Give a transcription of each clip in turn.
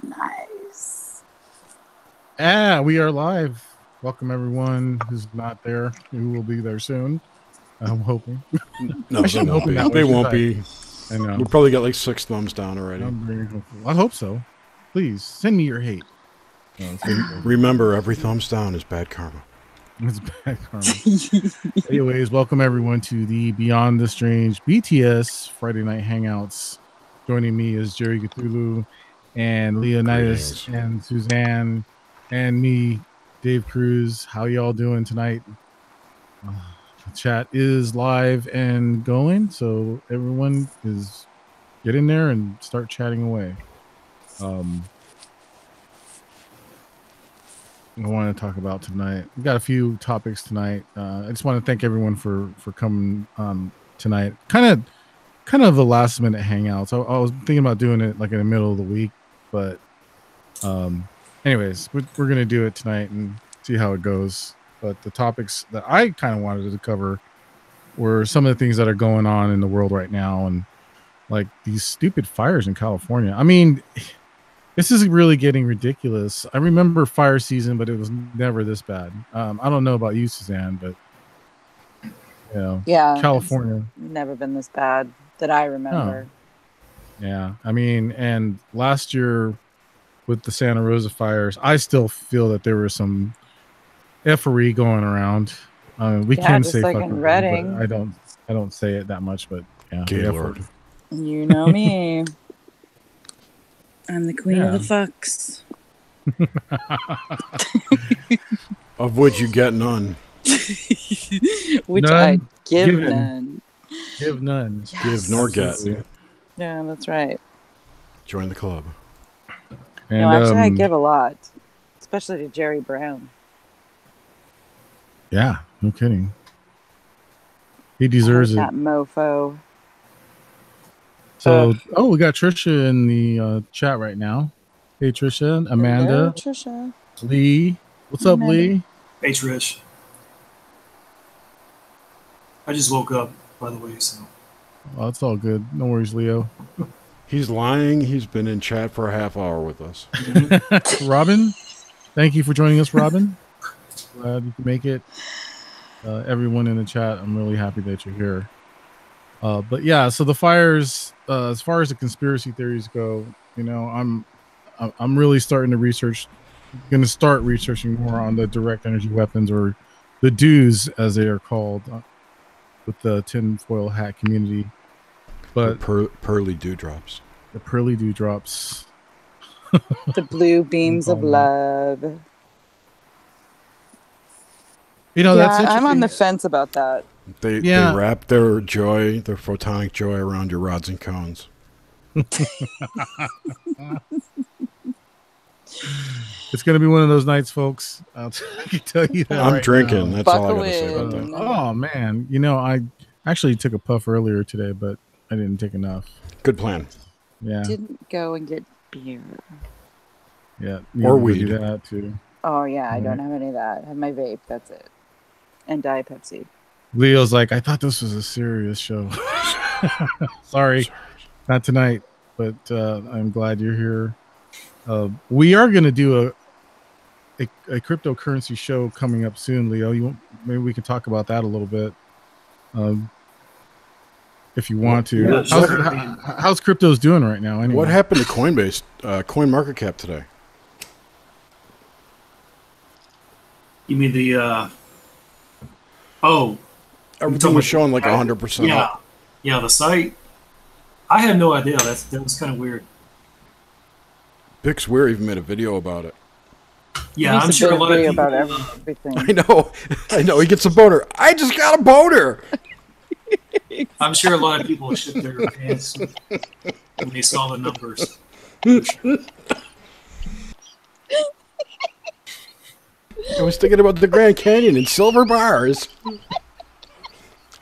Nice. We are live. Welcome everyone who's not there, who will be there soon. I'm hoping. No, they won't be. They won't be. I know. We probably got like 6 thumbs down already. I hope so. Please send me your hate. Remember, every thumbs down is bad karma. It's bad karma. Anyways, welcome everyone to the Beyond the Strange BTS Friday Night Hangouts. Joining me is Jerry Cthulhu and Leonidas and Suzanne and me, Dave Cruz. How y'all doing tonight? The chat is live and going, so everyone is get in there and start chatting away. I want to talk about tonight. We've got a few topics tonight. I just want to thank everyone for coming tonight. Kind of the last minute hangouts. I was thinking about doing it like in the middle of the week, but anyways, we're gonna do it tonight and see how it goes. But the topics that I kind of wanted to cover were some of the things that are going on in the world right now, and like these stupid fires in California. I mean, this is really getting ridiculous. I remember fire season, but it was never this bad. I don't know about you, Suzanne, but you know, yeah, California never been this bad that I remember. Oh. Yeah, I mean, and last year with the Santa Rosa fires, I still feel that there was some effery going around. We can say like fucking in Reading. I don't say it that much, but yeah, Gaylord. You know me. I'm the queen of the fucks. Of which you get none. Which none, I give none. Give none. Yes. Give nor get. Yeah, that's right. Join the club. And, no, actually, I give a lot. Especially to Jerry Brown. Yeah, no kidding. He deserves that mofo. So, we got Trisha in the chat right now. Hey, Trisha, Amanda, hello, Trisha, Lee. What's up, Lee? Hey, Trish. I just woke up, by the way, so. Oh, it's all good. No worries, Leo. He's lying. He's been in chat for a half hour with us. Robin, thank you for joining us, Robin. Glad you could make it. Everyone in the chat, I'm really happy that you're here. But yeah, so the fires, as far as the conspiracy theories go, you know, I'm really starting to going to start researching more on the direct energy weapons, or the DEWs as they are called, with the tinfoil hat community. But pearly dewdrops. The pearly dewdrops. The blue beams of love. You know, that's I'm on the fence about that. They wrap their joy, their photonic joy, around your rods and cones. It's going to be one of those nights, folks. I can tell you that. I'm drinking. Now. That's all I got to say about that. Oh, man. You know, I actually took a puff earlier today, but I didn't take enough. Good plan. Yeah. Didn't go and get beer. Yeah. Or weed. Do that too. Oh, yeah. I don't have any of that. I have my vape. That's it. And Diet Pepsi. Leo's like, I thought this was a serious show. Sorry, not tonight, but I'm glad you're here. We are going to do a cryptocurrency show coming up soon, Leo. Maybe we can talk about that a little bit, if you want to. Yeah, sure. How's cryptos doing right now? Anyway? What happened to Coinbase, CoinMarketCap today? You mean the everything was showing like 100% up. Yeah, the site. I had no idea. That was kind of weird. Bix Weir even made a video about it. Yeah, I'm sure a lot of people about everything. I know. He gets a boner. I just got a boner. I'm sure a lot of people shit their pants when they saw the numbers. I was thinking about the Grand Canyon and silver bars.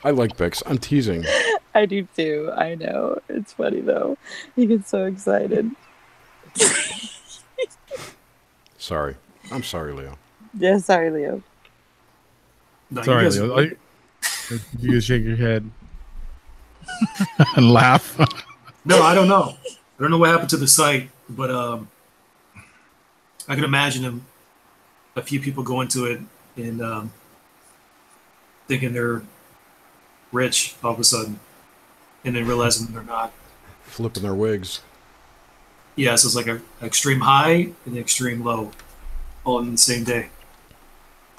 I like Bix. I'm teasing. I do too. I know. It's funny though. He gets so excited. Sorry. I'm sorry, Leo. Yeah, sorry, Leo. No, sorry, Leo. You just shake your head and laugh. No, I don't know. I don't know what happened to the site, but I can imagine a few people go into it and thinking they're rich all of a sudden, and then realizing they're not. Flipping their wigs. Yeah, so it's like an extreme high and an extreme low, all in the same day.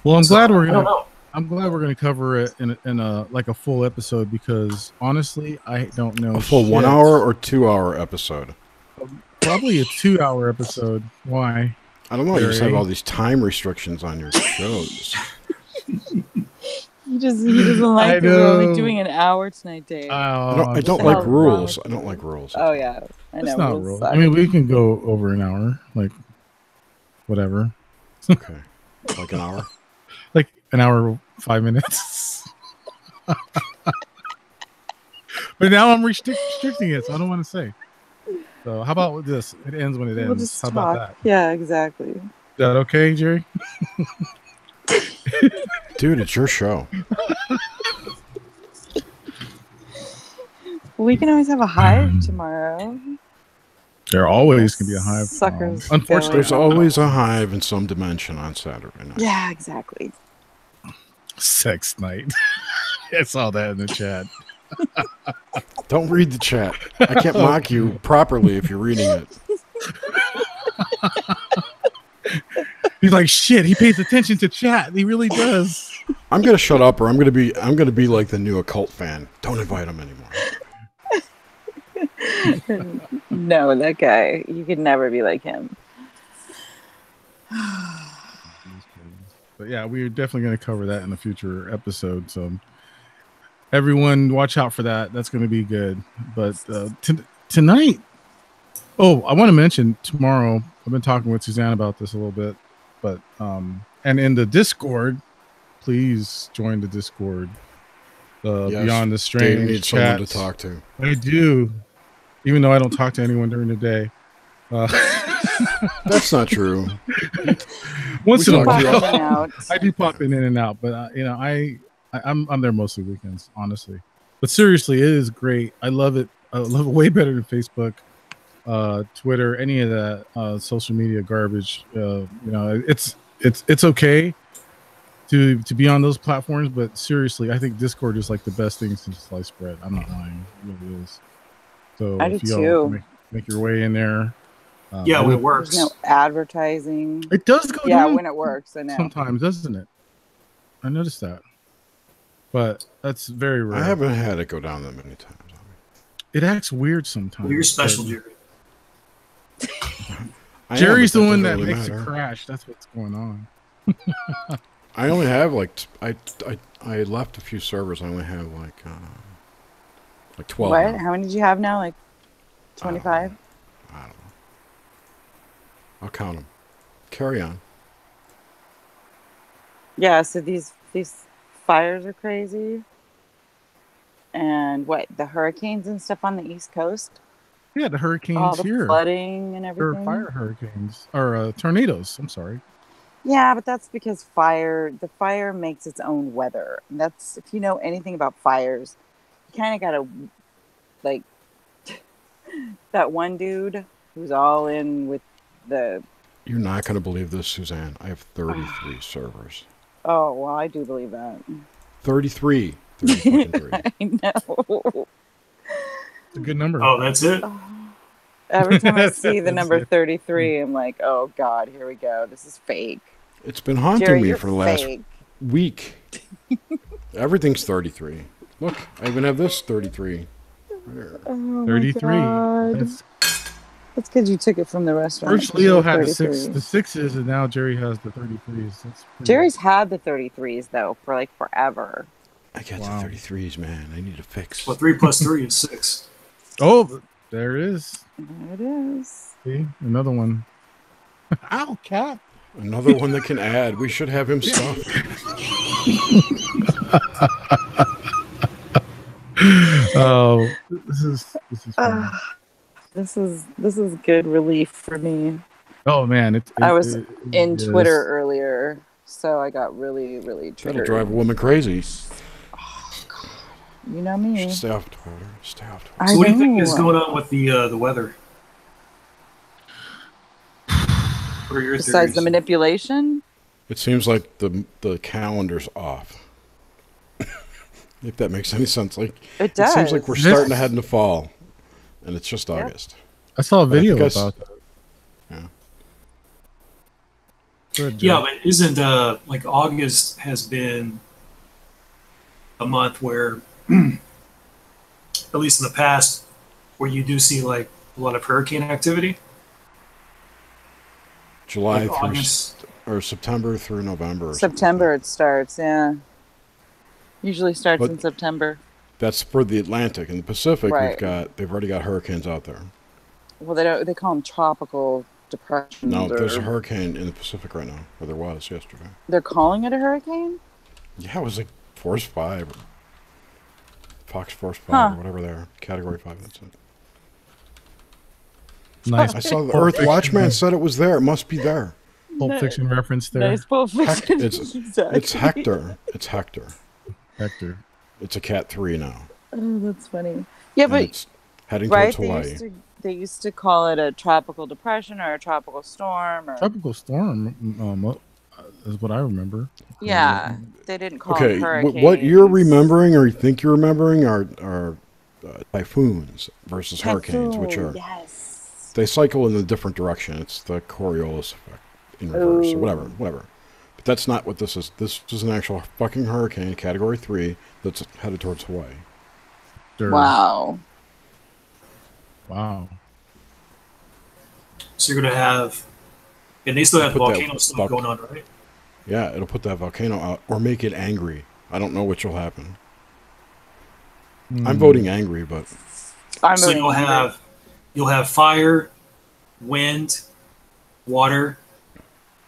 Well, I'm glad I we're don't gonna. know. I'm glad we're gonna cover it in a like a full episode because honestly, I don't know. A full shit. 1 hour or 2 hour episode? Probably a 2 hour episode. Why? I don't know. You just have Jerry? all these time restrictions on your shows. He doesn't like I that we're only know. doing an hour tonight, Dave. I don't the like hell wrong rules. with I don't you? like rules. Oh yeah, I know. It's not rules rules. suck. I mean, we can go over an hour, like whatever, Okay. Like an hour? like an hour 5 minutes. But now I'm restricting it, so I don't want to say. So how about with this? It ends when it ends. We'll just How talk. about that? Yeah, exactly. Is that okay, Jerry? Dude, it's your show. We can always have a hive tomorrow. There always can be a hive. Suckers. Unfortunately, There's always a hive in some dimension on Saturday night. Yeah, exactly. sex night. I saw that in the chat. Don't read the chat. I can't mock you properly if you're reading it. He's like, shit, he pays attention to chat. He really does. I'm gonna shut up, or I'm gonna be like the new occult fan. Don't invite him anymore. No, that guy. You could never be like him. But yeah, we're definitely going to cover that in a future episode. So everyone, watch out for that. That's going to be good. But tonight, oh, I want to mention tomorrow. I've been talking with Suzanne about this a little bit, but and in the Discord, please join the Discord. Yes, Beyond the Dave Strange needs someone to chats. talk to. I do, even though I don't talk to anyone during the day. That's not true. Once in a talk to you while, out. I do pop in and out, but I'm there mostly weekends, honestly. But seriously, it is great. I love it. I love it way better than Facebook, Twitter, any of that social media garbage. It's okay to be on those platforms, but seriously, I think Discord is like the best thing since sliced bread. I'm not lying, it really is. So I do if you too. make your way in there. Yeah, when it works. There's no advertising. It does go Yeah, down when it works, I know. sometimes, doesn't it? I noticed that, but that's very rare. I haven't had it go down that many times. It acts weird sometimes. Well, you're special, but Jerry. Jerry's the one that doesn't really makes matter. it crash. That's what's going on. I only have I left a few servers. I only have like 12. What? now. How many did you have now? Like 25? I don't know. I'll count them. Carry on. Yeah, so these fires are crazy. And what, the hurricanes and stuff on the East Coast? Yeah, the hurricanes All the here. flooding and Or everything. fire hurricanes. Or tornadoes. I'm sorry. Yeah, but that's because the fire makes its own weather. And that's, if you know anything about fires, you kind of got to, like, that one dude who's all in with the... You're not going to believe this, Suzanne. I have 33 servers. Oh, well, I do believe that. 33. 33. I know. It's a good number. Oh, that's it? Every time I see the That's number it. 33, I'm like, oh, God, here we go. This is fake. It's been haunting Jerry, me you're for the last fake. week. Everything's 33. Look, I even have this 33. There. Oh, my 33. God. That's, That's because you took it from the restaurant. first Leo had the 33. sixes, and now Jerry has the 33s. That's pretty- Jerry's had the 33s, though, for like forever. I got Wow. the 33s, man. I need a fix. Well, 3 plus 3 is 6. Oh, there it is. There it is. See, another one. Ow, cat. Another one that can add. We should have him stuffed. Oh, this is fun. This is good relief for me. Oh man, I was in is. Twitter earlier, so I got really, really That'll triggered. drive a woman crazy. You know me. Stay off Twitter. Stay off Twitter. I So what do you think is know. going on with the weather? What are your Besides the theories? manipulation? It seems like the calendar's off. If that makes any sense. Like It it seems like does. we're starting to head into fall, and it's just Yep. August. I saw a But I video think about that. Yeah. Good, Yeah, Joe. but isn't like August has been a month where, at least in the past, where you do see like a lot of hurricane activity. July Like through August. or September through November. Or something like September that. it starts, yeah. Usually starts But- in September. That's for the Atlantic. In the Pacific, Right. they've already got hurricanes out there. Well, they call them tropical depressions. No, there's a or- hurricane in the Pacific right now, or there was yesterday. They're calling it a hurricane? Yeah, it was like Force 5. Fox Force 5, Huh. or whatever they are. Category 5, that's it. Nice I saw the Pulp Earth Fiction. Watchman said it was there. It must be there. Pulp Fiction reference there. Nice Pulp Fiction. It's Exactly. It's Hector. It's Hector. Hector. It's a Cat 3 now. Oh, that's funny. Yeah, And but it's heading right, towards Hawaii. they used to call it a tropical depression or a tropical storm. Or, Tropical storm is what I remember. yeah, they didn't call Okay, it hurricanes. what you're remembering or you think you're remembering are typhoons versus hurricanes, which are Yes. they cycle in a different direction. It's the Coriolis effect in reverse, or whatever. But that's not what this is. This is an actual fucking hurricane, Category 3, that's headed towards Hawaii. Sure. Wow. Wow. So you're gonna have, and they still have Put that volcano stuff fuck- going on, right? Yeah, it'll put that volcano out or make it angry. I don't know which will happen. I'm voting angry, but I'm So voting you'll for- have fire, wind, water,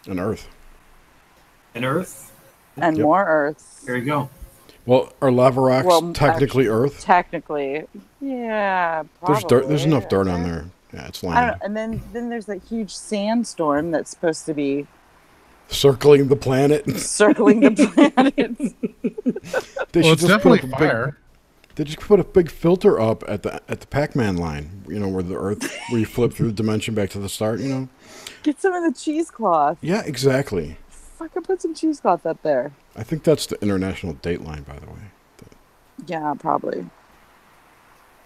an Earth. and earth. and Yep. more Earth. There you go. Well, are lava rocks Well, technically Earth? Technically, yeah. There's dirt. There's probably. enough dirt on there. Yeah, it's I land. don't. And then there's that huge sandstorm that's supposed to be Circling the planet. circling the planet. They Well, should it's just definitely put up fire. They just put a big filter up at the Pac-Man line. You know, where the Earth, where you flip through the dimension back to the start. You know. Get some of the cheesecloth. Yeah, exactly. Fucking put some cheesecloth up there. I think that's the international date line, by the way. Yeah, probably.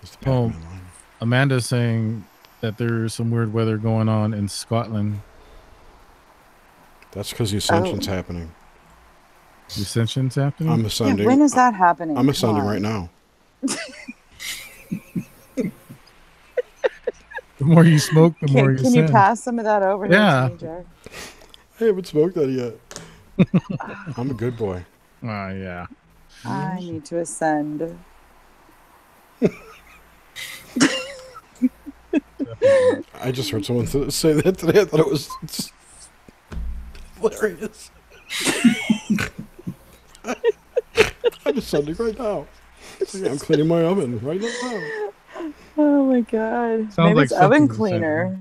It's the Pac-Man Oh. line. Amanda's saying that there's some weird weather going on in Scotland. That's because the ascension's happening. The ascension's happening. I'm Yeah, ascending. when is that happening? I'm Come ascending on. right now. The more you smoke, the more Can you you sin. pass some of that over here Yeah. to me, Jared? I haven't smoked that yet. I'm a good boy. Yeah. I need to ascend. I just heard someone say that today. I thought it was hilarious. I'm ascending right now. Yeah, I'm cleaning my oven right now. Oh my god. Sounds Maybe like it's oven something to say. cleaner.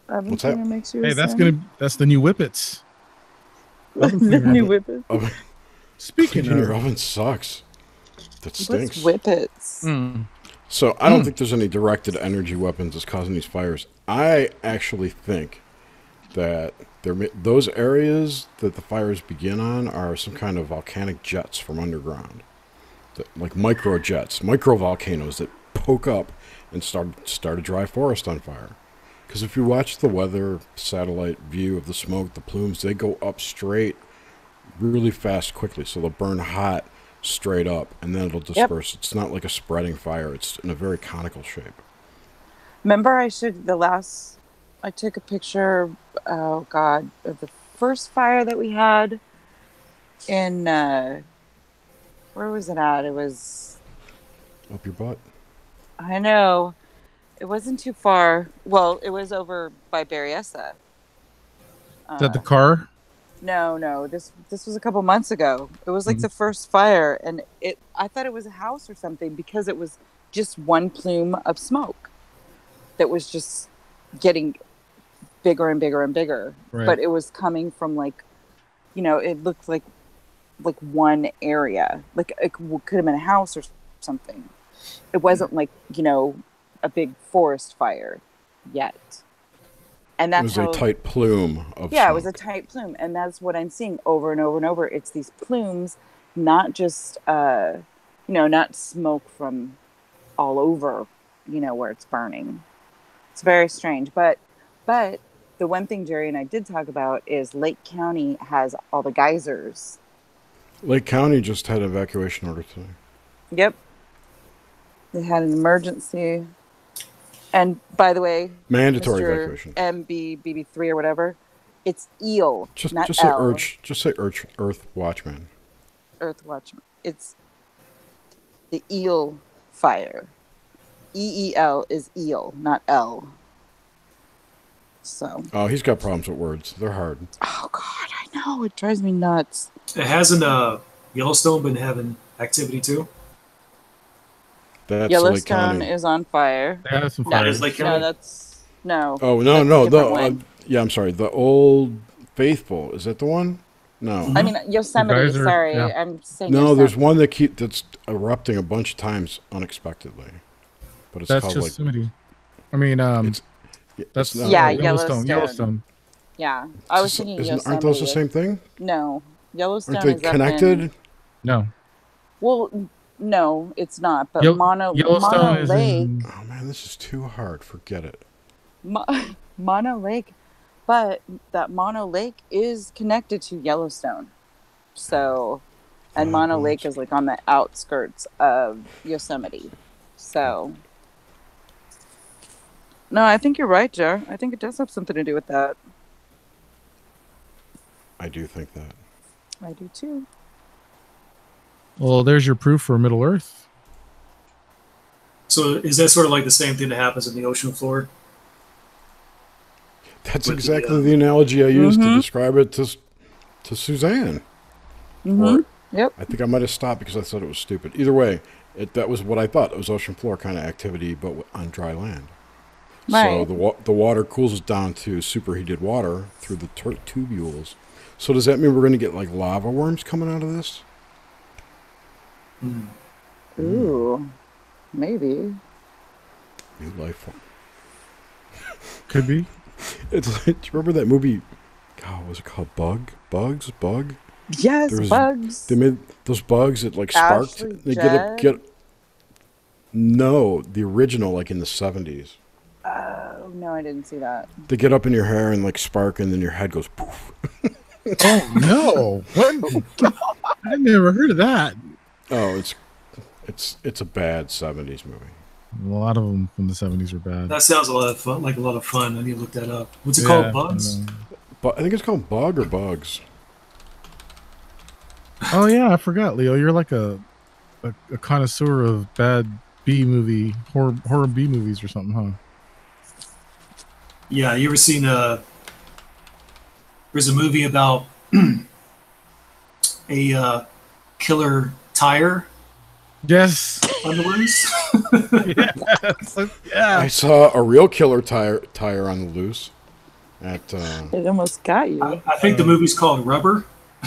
Oven What's that? cleaner makes you Hey, ascend. that's the new whippets. the new whippets. Oven, Speaking cleaning your of, oven sucks. That stinks. What's whippets? So I don't think there's any directed energy weapons that's causing these fires. I actually think that those areas that the fires begin on are some kind of volcanic jets from underground, like micro jets, micro volcanoes that poke up and start a dry forest on fire. Because if you watch the weather satellite view of the smoke, the plumes, they go up straight really fast quickly. So they'll burn hot straight up and then it'll disperse. It's not like a spreading fire. It's in a very conical shape. Remember, I took a picture, oh god, of the first fire that we had in, where was it at? It was, Up your butt. I know, it wasn't too far. Well, it was over by Berryessa. is that the car? No, this was a couple months ago. It was like the first fire, and I thought it was a house or something because it was just one plume of smoke that was just getting bigger and bigger and bigger. Right. But it was coming from it looked like one area, like it could have been a house or something. It wasn't like a big forest fire yet. And It that's was how a tight plume of yeah, smoke. it was a tight plume, and that's what I'm seeing over and over and over. It's these plumes, not just not smoke from all over, where it's burning. It's very strange, but the one thing Jerry and I did talk about is Lake County has all the geysers. Lake County just had an evacuation order today. Yep, they had an emergency. And by the way, Mandatory Mr. evacuation. MBBB3 or whatever, it's eel, not just say L. Just say Earth Watchman. Earth Watchman. It's the eel fire. EEL is eel, not L. So. Oh, he's got problems with words. They're hard. Oh God, I know, it drives me nuts. Hasn't Yellowstone been having activity too? That's Yellowstone is on fire. They have some No, fire. Is Lake No, County? that's no. Oh that's a no! different one. Yeah, I'm sorry. The Old Faithful, is that the one? No. I mean Yosemite. Geyser, Sorry, yeah. I'm saying. No, Yosemite. there's one that's erupting a bunch of times unexpectedly, but it's That's called Yosemite. I mean, that's not- Yeah, Yellowstone. Yellowstone. Yeah, I was thinking Yosemite. Aren't those the same thing? No, Yellowstone Aren't they is up connected? in- No. Well, no, it's not. But Yellowstone Mono is Lake, in. Oh man, this is too hard. Forget it. Mono Lake, but that Mono Lake is connected to Yellowstone. So, and Mono Lake is like on the outskirts of Yosemite. So, no, I think you're right, Jar. I think it does have something to do with that. I do think that. I do too. Well, there's your proof for Middle Earth. So is that sort of like the same thing that happens in the ocean floor? That's With exactly the analogy I used to describe it to Suzanne. Or Yep. I think I might have stopped because I thought it was stupid. Either way, that was what I thought. It was ocean floor kind of activity, but on dry land. Right. So the water cools down to superheated water through the tubules. So does that mean we're going to get like lava worms coming out of this? Ooh, maybe. New life form. Could be. It's like, do you remember that movie? God, what was it called? Bugs? Yes, There was- bugs. They made those bugs that like sparked. Ashley They Judd? No, the original, like in the 70s. Oh no, I didn't see that. They get up in your hair and like spark, and then your head goes poof. Oh no! What? I never heard of that. Oh, it's a bad 70s movie. A lot of them from the 70s are bad. That sounds a lot of fun. Like a lot of fun. I need to look that up. What's it Yeah, called? Bugs? I know. But I think it's called Bug or Bugs. Oh yeah, I forgot, Leo. You're like a connoisseur of bad B-movie horror B movies or something, huh? Yeah. You ever seen there's a movie about a killer tire Yes. on the loose. Yes. Yeah. I saw a real killer tire on the loose at It almost got you. I think the movie's called Rubber.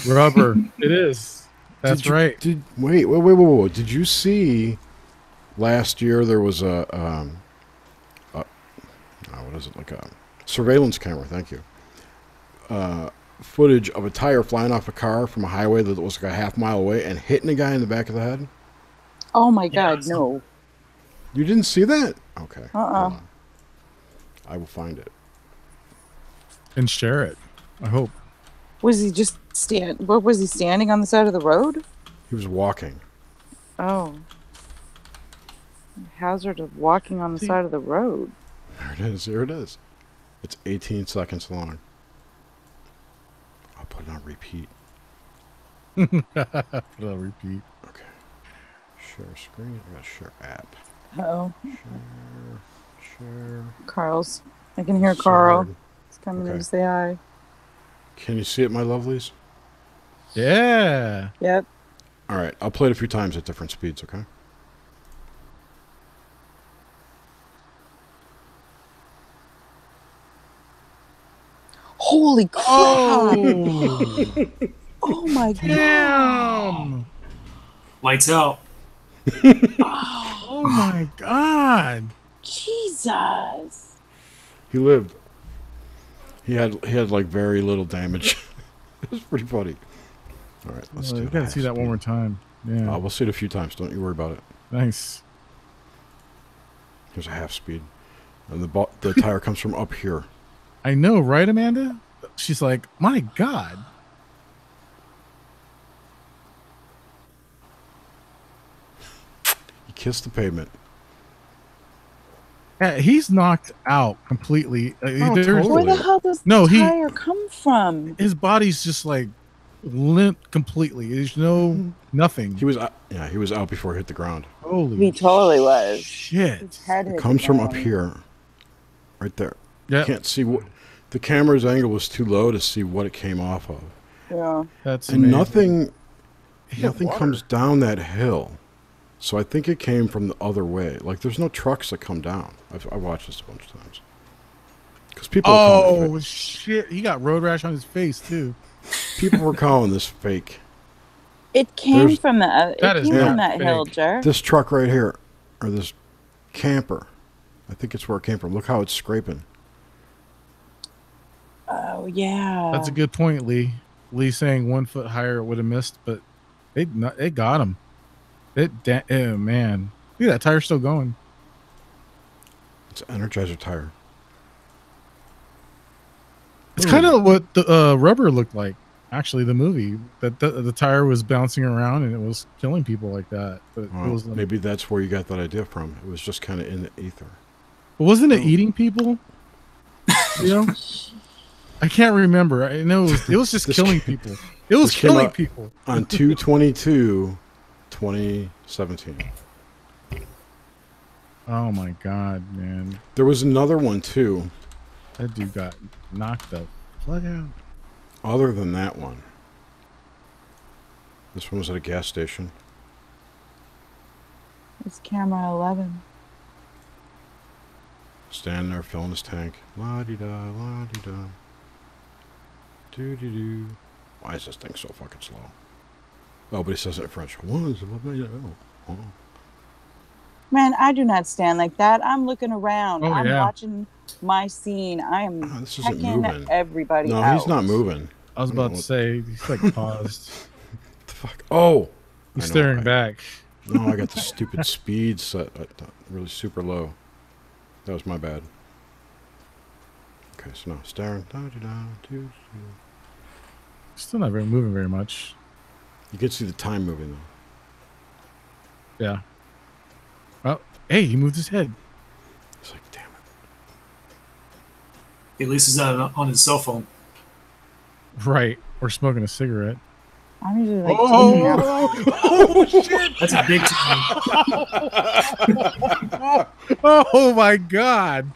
Rubber. It is. That's right. Wait. Did you see last year there was what is it, like a surveillance camera, thank you. Footage of a tire flying off a car from a highway that was like a half-mile away and hitting a guy in the back of the head? Oh my God, Yes. no. You didn't see that? Okay. Uh-uh. Hold on. I will find it. And share it. I hope. Was he just what was he standing on the side of the road? He was walking. Oh. Hazard of walking on the side of the road. There it is. Here it is. It's 18 seconds long. I'll put it on repeat. I'll repeat. Okay. Share screen. I got share app. Oh, Share. Carl's. I can hear Carl. Shared. He's coming in Okay. to say hi. Can you see it, my lovelies? Yeah. Yep. All right. I'll play it a few times at different speeds, okay? Holy crap! Oh. Oh my God! Damn. Lights out. Oh my God. Jesus! He lived. He had like very little damage. It was pretty funny. All right, let's do it. You gotta see that one more time. Yeah. We'll see it a few times. Don't you worry about it. Nice. Here's a half speed, and the tire comes from up here. I know, right, Amanda? She's like, my God. He kissed the pavement. Yeah, he's knocked out completely. Totally. Where the hell does the tire come from? His body's just like limp completely. There's nothing. He was out before he hit the ground. Holy He totally was. shit. His head It hit comes the from up ground. here, right there. Yeah, You can't see what the camera's angle was too low to see what it came off of, Yeah. that's and amazing. nothing comes down that hill. So I think it came from the other way. Like there's no trucks that come down. I watched this a bunch of times. Because people. Oh shit! He got road rash on his face too. People were calling this fake. It came from the. That It is came not from that hill, fake. Jer. This truck right here, or this camper. I think it's where it came from. Look how it's scraping. Oh yeah. That's a good point, Lee. Lee saying 1 foot higher would have missed, but they got him. Oh man, look at that tire still going. It's an Energizer tire. It's kind of what the rubber looked like. Actually, the movie that the tire was bouncing around and it was killing people like that. But it was Maybe that's where you got that idea from. It was just kind of in the ether. wasn't it eating people? You know, I can't remember. I know it was just killing people. It was killing people On 2/22/2017. Oh my god, man! There was another one too. That dude got knocked the plug out. Other than that one. This one was at a gas station. It's camera 11. Standing there filling his tank. La-di-da, la-di-da. Do-do-do. Why is this thing so fucking slow? Oh, but he says it in French. Oh. Man, I do not stand like that. I'm looking around. Oh, I'm yeah. watching my scene. I am This isn't checking moving. everybody No, out. he's not moving. I was about to say he's like paused. What the fuck? Oh! He's I know, staring back. No, I got the stupid speed set at really super low. That was my bad. Okay, so now staring. Still not moving very much. You can see the time moving though. Yeah. Oh, hey, he moved his head. It's like, damn it. At least he's not on his cell phone. Right. Or smoking a cigarette. I'm usually like, Oh shit! That's a big time. Oh my god!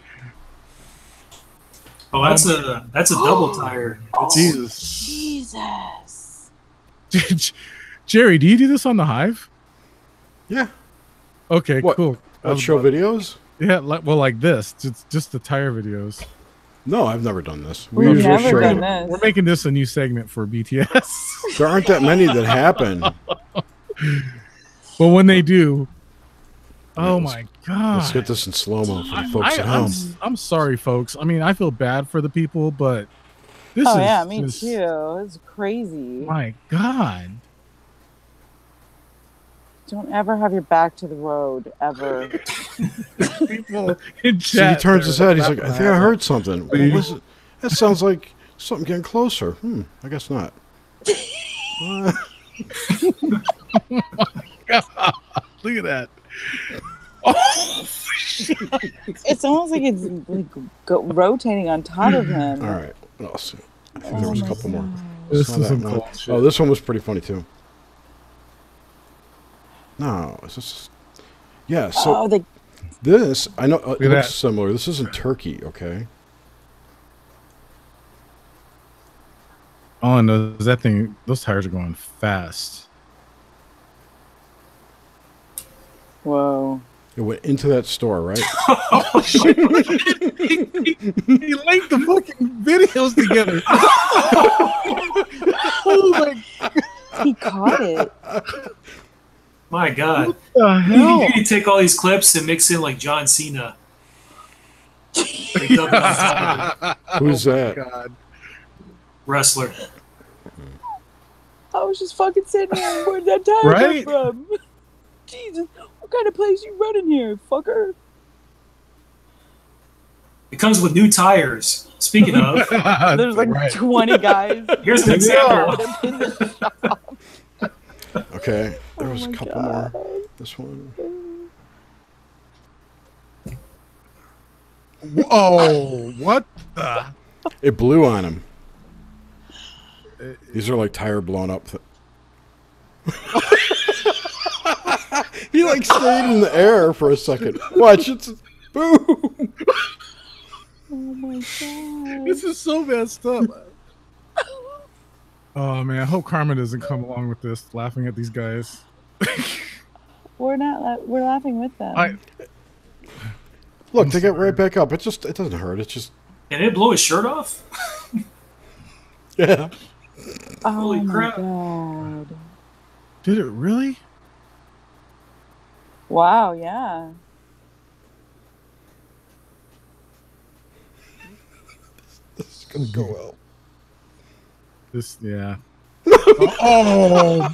Oh, that's a double tire. Jesus. Jesus. Jerry, do you do this on the Hive? Yeah. Okay, What? cool. Let's show videos? Yeah, like this. Just the tire videos. No, I've never done this. We've usually never show done you- this. We're making this a new segment for BTS. There aren't that many that happen. But when they do, oh let's- my god! Let's get this in slow-mo for the folks at home. I'm sorry, folks. I mean, I feel bad for the people, but this is Yeah, me just- too. It's crazy. My god! Don't ever have your back to the road, ever. People in See, chat he turns his head. He's like, laughing I think I heard something. What Please. was it? That sounds like something getting closer. I guess not. God, look at that. Oh, It's almost like it's like rotating on top of him. All right. What else? I think there was a my couple more. God. this Saw is that some one. cool shit. Oh, this one was pretty funny too. No, it's just yeah. So Oh, they this I know it at looks that. similar. This isn't Turkey, okay? All I know is that thing. Those tires are going fast. whoa. It went into that store, right? Oh shit! He linked the fucking videos together. Oh my He caught it. My God. the hell! You need to take all these clips and mix in like John Cena. They dug it on top of it. Who's that? God. Wrestler. I was just fucking sitting here. Where'd that tire Right? come from? Jesus, what kind of place you running here, fucker? It comes with new tires. Speaking of, There's like Right. 20 guys. here's an example. In the shop. Okay, there was Oh a my couple God. more. This one. Oh, what the? It blew on him. These are like tire blown up. He like stayed in the air for a second. Watch, it's boom. Oh my God. This is so messed up. Oh man, I hope Karma doesn't come along with this, laughing at these guys. We're not. We're laughing with them. Look, they get right back up. It doesn't hurt. It's just And it blew his shirt off? yeah. Oh Holy my crap. God. Did it really? Wow. Yeah. This is gonna go well. This, yeah. Oh,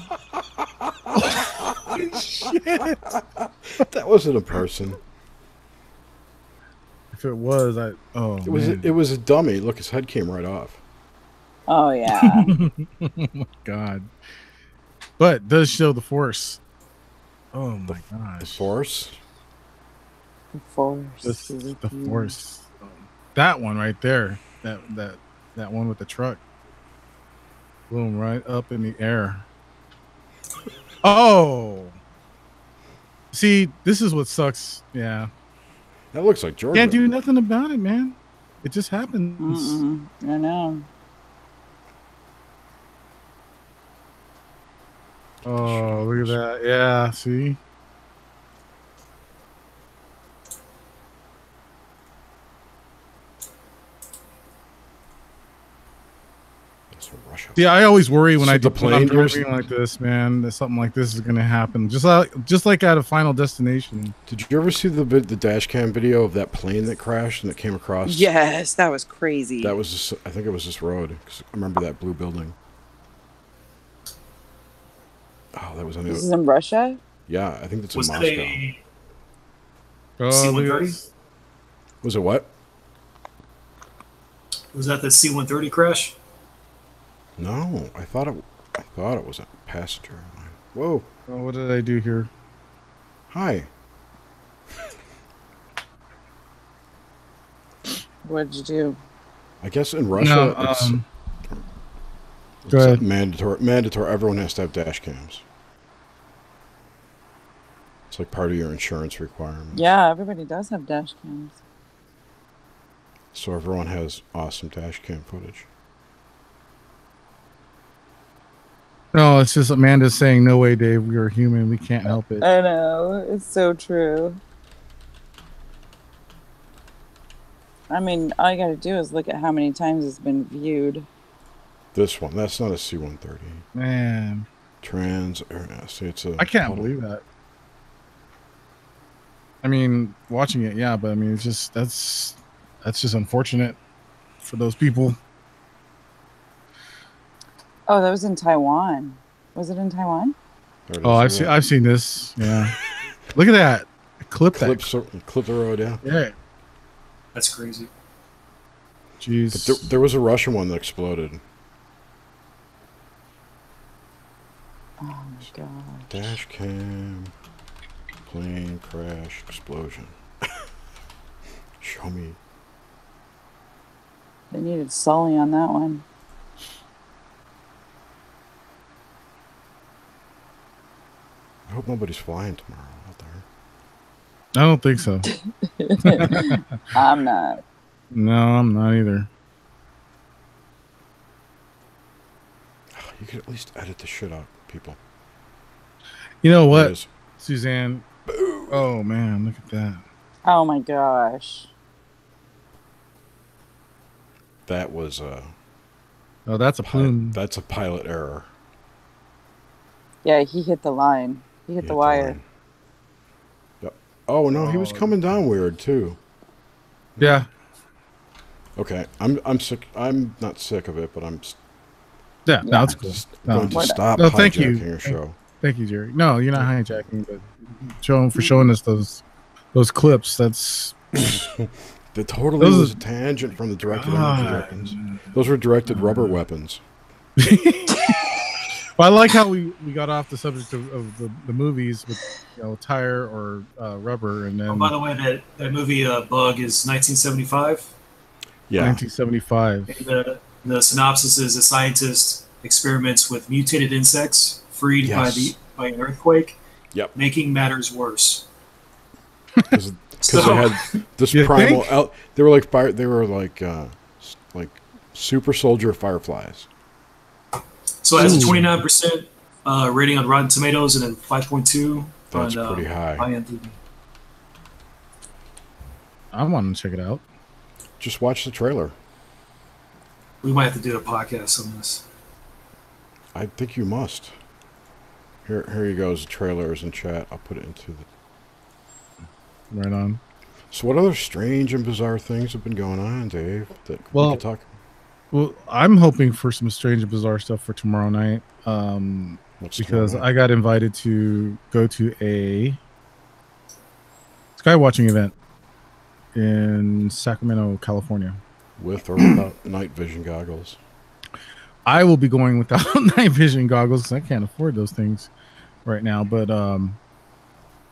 shit! That wasn't a person. If it was, It was a dummy. Look, his head came right off. Oh yeah. Oh my god! But it does show the force. Oh my The gosh! force. The force. This is is with the you. force. That one right there. That one with the truck. Boom! Right up in the air. Oh. See, this is what sucks. Yeah. That looks like Georgia. Can't do nothing about it, man. It just happens. Mm-mm. I know. Oh, look at that. Yeah, see? That's from Russia. Yeah, I always worry when So I the when I'm plane goes- driving like this, man, that something like this is going to happen. Just like at a Final Destination. Did you ever see the dash cam video of that plane that crashed and that came across? Yes, that was crazy. That was just, I think it was this road. 'Cause I remember that blue building. Oh, that was on the This other. is in Russia. Yeah, I think that's in Was that Moscow. a Oh, C-130? look at this. Was it what? was that the C-130 crash? No, I thought it was a passenger. Whoa, Oh, what did I do here? hi. What did you do? I guess in Russia No, it's go ahead. mandatory. Everyone has to have dash cams. It's like part of your insurance requirements. Yeah, everybody does have dash cams. So everyone has awesome dash cam footage. No, it's just Amanda's saying, no way, Dave. We are human. We can't help it. I know. It's so true. I mean, all you got to do is look at how many times it's been viewed. This one, that's not a C-130. Man, Trans see, it's a. I can't believe that. I mean, watching it, yeah, but I mean, it's just that's just unfortunate for those people. Oh, that was in Taiwan. Was it in Taiwan? There it Oh, is, I've seen this. Yeah, look at that. Clip that. Clip the road, yeah. Yeah. That's crazy. Jeez. But there was a Russian one that exploded. Oh my god. Dash cam, plane crash, explosion. Show me. They needed Sully on that one. I hope nobody's flying tomorrow out there. I don't think so. I'm not. No, I'm not either. You could at least edit the shit out, people. You know There it what, is. Suzanne? Oh man, look at that. Oh my gosh. That was Oh, that's a plume. that's a pilot error. Yeah, he hit the line. He hit the wire. line. Yep. Oh no, he was Oh. coming down weird too. Yeah. Okay, I'm sick. I'm not sick of it, but Yeah. No, it's cool. just No. going to stop No, thank you. hijacking your show. Thank you, Jerry. No, you're not hijacking, but showing us those clips. That's That totally was a tangent from the directed energy weapons. Those were directed rubber weapons. Well, I like how we got off the subject of the movies with tire or rubber, and then by the way, that movie Bug is 1975. Yeah, 1975. And the synopsis is a scientist experiments with mutated insects freed by an earthquake, making matters worse. Because they had this primal. They were like fire. They were like super soldier fireflies. So it has a 29% rating on Rotten Tomatoes and then 5.2 That's on pretty high. IMDb. I want to check it out. Just watch the trailer. We might have to do a podcast on this. I think you must. Here you go. The trailer is in chat. I'll put it into the. Right on. So, what other strange and bizarre things have been going on, Dave? That we could talk. Well, I'm hoping for some strange and bizarre stuff for tomorrow night. Because I got invited to go to a sky watching event in Sacramento, California. With or without night vision goggles? I will be going without night vision goggles because I can't afford those things right now. But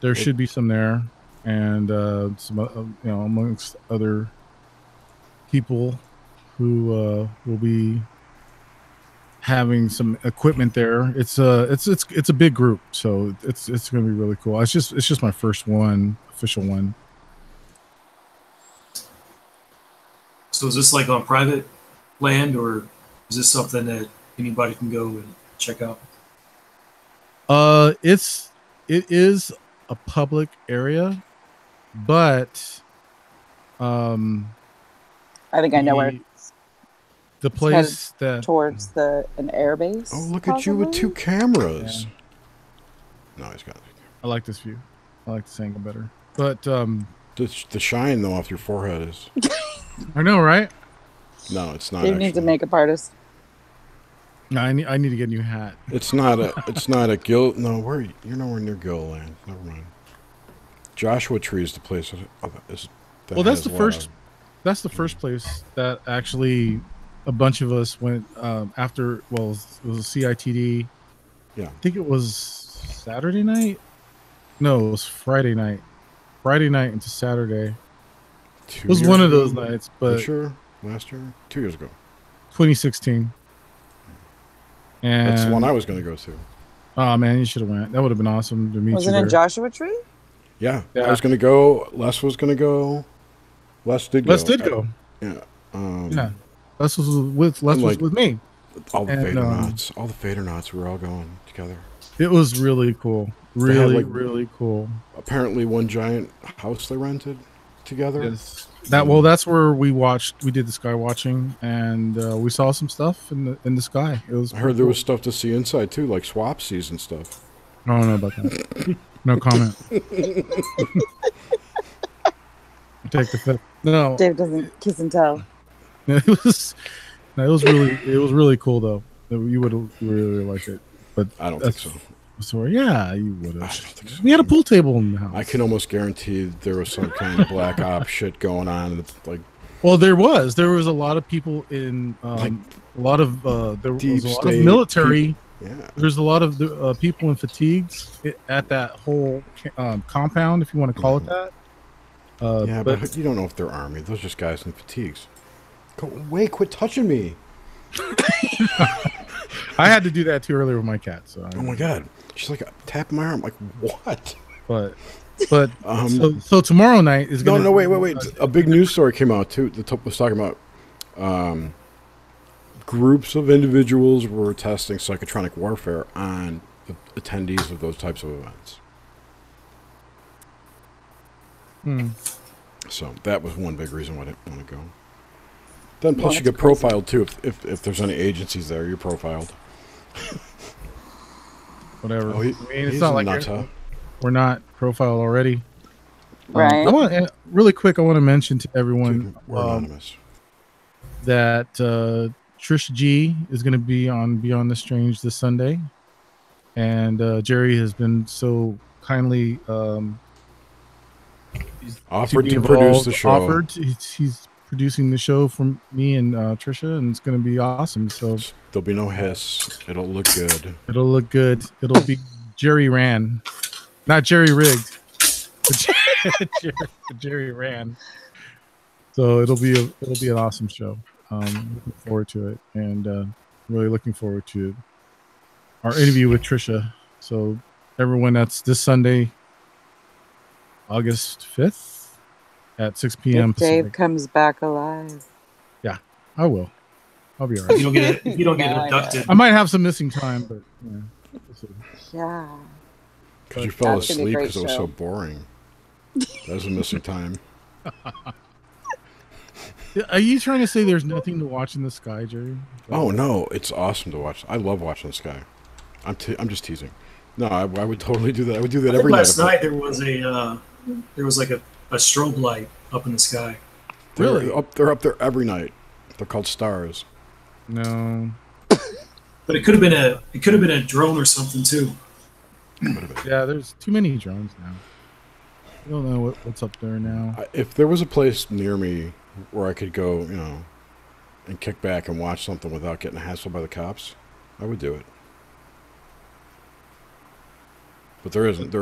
there should be some there, and some amongst other people who will be having some equipment there. It's a big group, so it's going to be really cool. It's just my first official one. So is this like on private land, or is this something that anybody can go and check out? It is a public area, but I think I know where the place that towards an air base. Oh, look at you with two cameras. Yeah. No, he's got it. I like this view. I like this angle better. But the shine though off your forehead is. I know, right? No, it's not. You need a makeup artist. No, I need to get a new hat. It's not a Gill. No, you're nowhere near Gill Land. Never mind. Joshua Tree is the place. That's the first. That's the first place that actually a bunch of us went after. Well, it was a CITD. Yeah. I think it was Saturday night. No, it was Friday night. Friday night into Saturday. It was one of those nights, but sure, last year, 2 years ago, 2016. And that's the one I was going to go to. Oh man, you should have went. That would have been awesome to meet you. Was it in Joshua Tree? Yeah, I was going to go. Les was going to go. Les did go. Yeah. Yeah. Les was with me. All the Vader knots. We were all going together. It was really cool. Really cool. Apparently, one giant house they rented together. Yes. That's where we did the sky watching, and we saw some stuff in the sky. It was. I heard there was stuff to see inside too, like swapsies and stuff. I don't know about that. No comment. Take the fifth. No, Dave doesn't kiss and tell. It was really cool though. You would really like it, but I don't think so. So yeah, you would have. I don't think so. We had a pool table in the house. I can almost guarantee there was some kind of black op shit going on. It's like, well, there was a lot of people in there was a lot of military. Yeah, there's a lot of people in fatigues at that whole compound, if you want to call it that. but you don't know if they're army. Those are just guys in fatigues. Go away! Quit touching me. I had to do that too earlier with my cat. So oh my god, she's like tapping my arm. Like what? But so tomorrow night is no wait. A big news story came out too. The top was talking about groups of individuals were testing psychotronic warfare on the attendees of those types of events. So that was one big reason why I didn't want to go. Then plus you get profiled too. If there's any agencies there, you're profiled. Whatever. Oh, it's not like we're not profiled already. Right. I want really quick. I want to mention to everyone We're anonymous. that Trish G is going to be on Beyond the Strange this Sunday, and Jerry has been so kindly Offered to produce the show. Offered. He's producing the show for me and Trisha, and it's going to be awesome. So there'll be no hiss. It'll look good. It'll look good. It'll be Jerry ran, not Jerry rigged. Jerry ran. So it'll be an awesome show. Looking forward to it, and really looking forward to our interview with Trisha. So everyone, that's this Sunday, August 5th at 6 p.m. If Dave Pacific. comes back alive. Yeah, I will. I'll be all right. If you don't get abducted. I might have some missing time, but yeah. We'll see. Yeah. Because you fell That's gonna be a asleep great because it was show. so boring. That was a missing time. Are you trying to say there's nothing to watch in the sky, Jerry? Oh no, it's awesome to watch. I love watching the sky. I'm just teasing. No, I would totally do that. I would do that every night. Last night there was like a strobe light up in the sky. Really? They're up there every night. They're called stars. No. But it could have been a drone or something too. Yeah, there's too many drones now. I don't know what's up there now. If there was a place near me where I could go, and kick back and watch something without getting hassled by the cops, I would do it. But there isn't.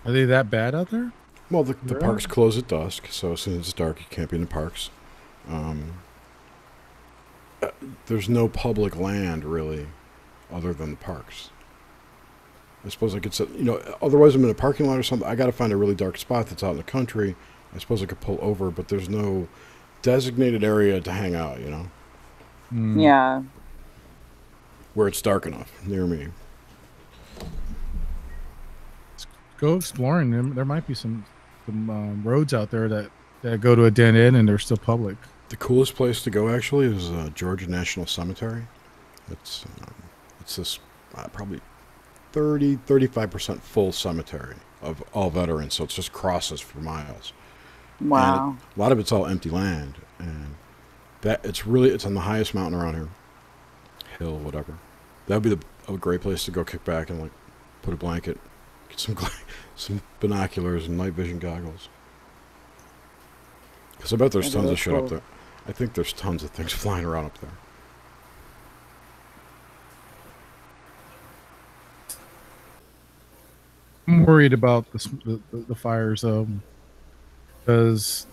Are they that bad out there? Well, the parks close at dusk, so as soon as it's dark, you can't be in the parks. There's no public land, really, other than the parks. I suppose I could say, otherwise I'm in a parking lot or something. I got to find a really dark spot that's out in the country. I suppose I could pull over, but there's no designated area to hang out, Yeah. where it's dark enough near me. Go exploring. There might be some roads out there that go to a dead end and they're still public. The coolest place to go, actually, is Georgia National Cemetery. It's this probably 35% full cemetery of all veterans, so it's just crosses for miles. Wow. And a lot of it's all empty land, and it's on the highest mountain around here, hill, whatever. That would be a great place to go kick back and put a blanket, get some binoculars and night vision goggles. Because I bet there's tons of shit up there. I think there's tons of things flying around up there. I'm worried about the fires, because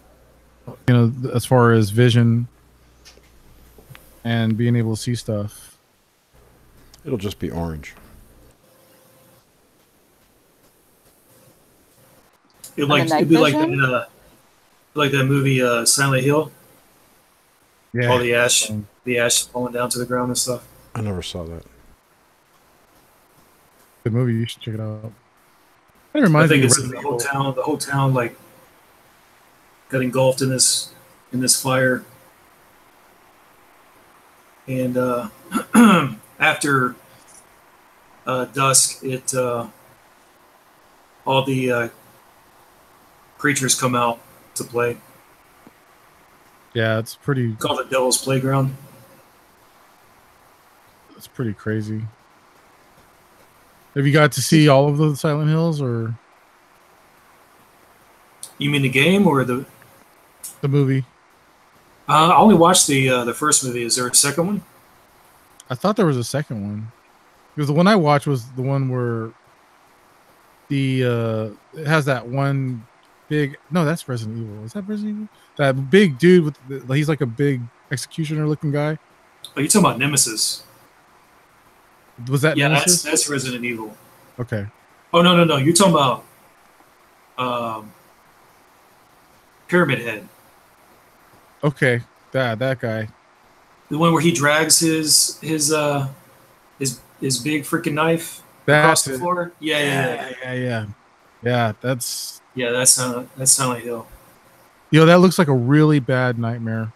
as far as vision and being able to see stuff, it'll just be orange. It'd be like that movie Silent Hill. yeah, All the ash falling down to the ground and stuff. I never saw that. good movie. You should check it out. It I reminds think me it's of the whole town like got engulfed in this fire, and after dusk, all the creatures come out to play. Yeah, it's pretty. It's called the Devil's Playground. It's pretty crazy. Have you got to see all of the Silent Hills, or You mean the game or the? the movie? I only watched the first movie. Is there a second one? I thought there was a second one, because the one I watched was the one where it has that one big. No, that's Resident Evil. Is that Resident Evil? That big dude he's like a big executioner looking guy. Oh, you're talking about Nemesis. Was that Yeah, Nemesis? that's Resident Evil. Okay. Oh no! You're talking about Pyramid Head. Okay. That guy. The one where he drags his big freaking knife across That's the it. floor. Yeah. That's That's Silent Hill. that looks like a really bad nightmare.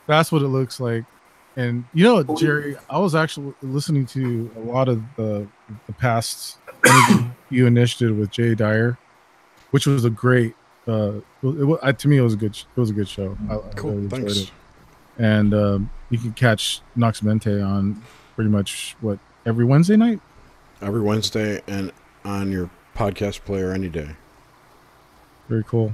That's what it looks like. And Jerry, I was actually listening to a lot of the past interview you initiated with Jay Dyer, which was a great. To me, it was a good. It was a good show. I Cool. really enjoyed Thanks. it. And you can catch Nox Mente on pretty much every Wednesday night. Every Wednesday and on your podcast player any day. Very cool.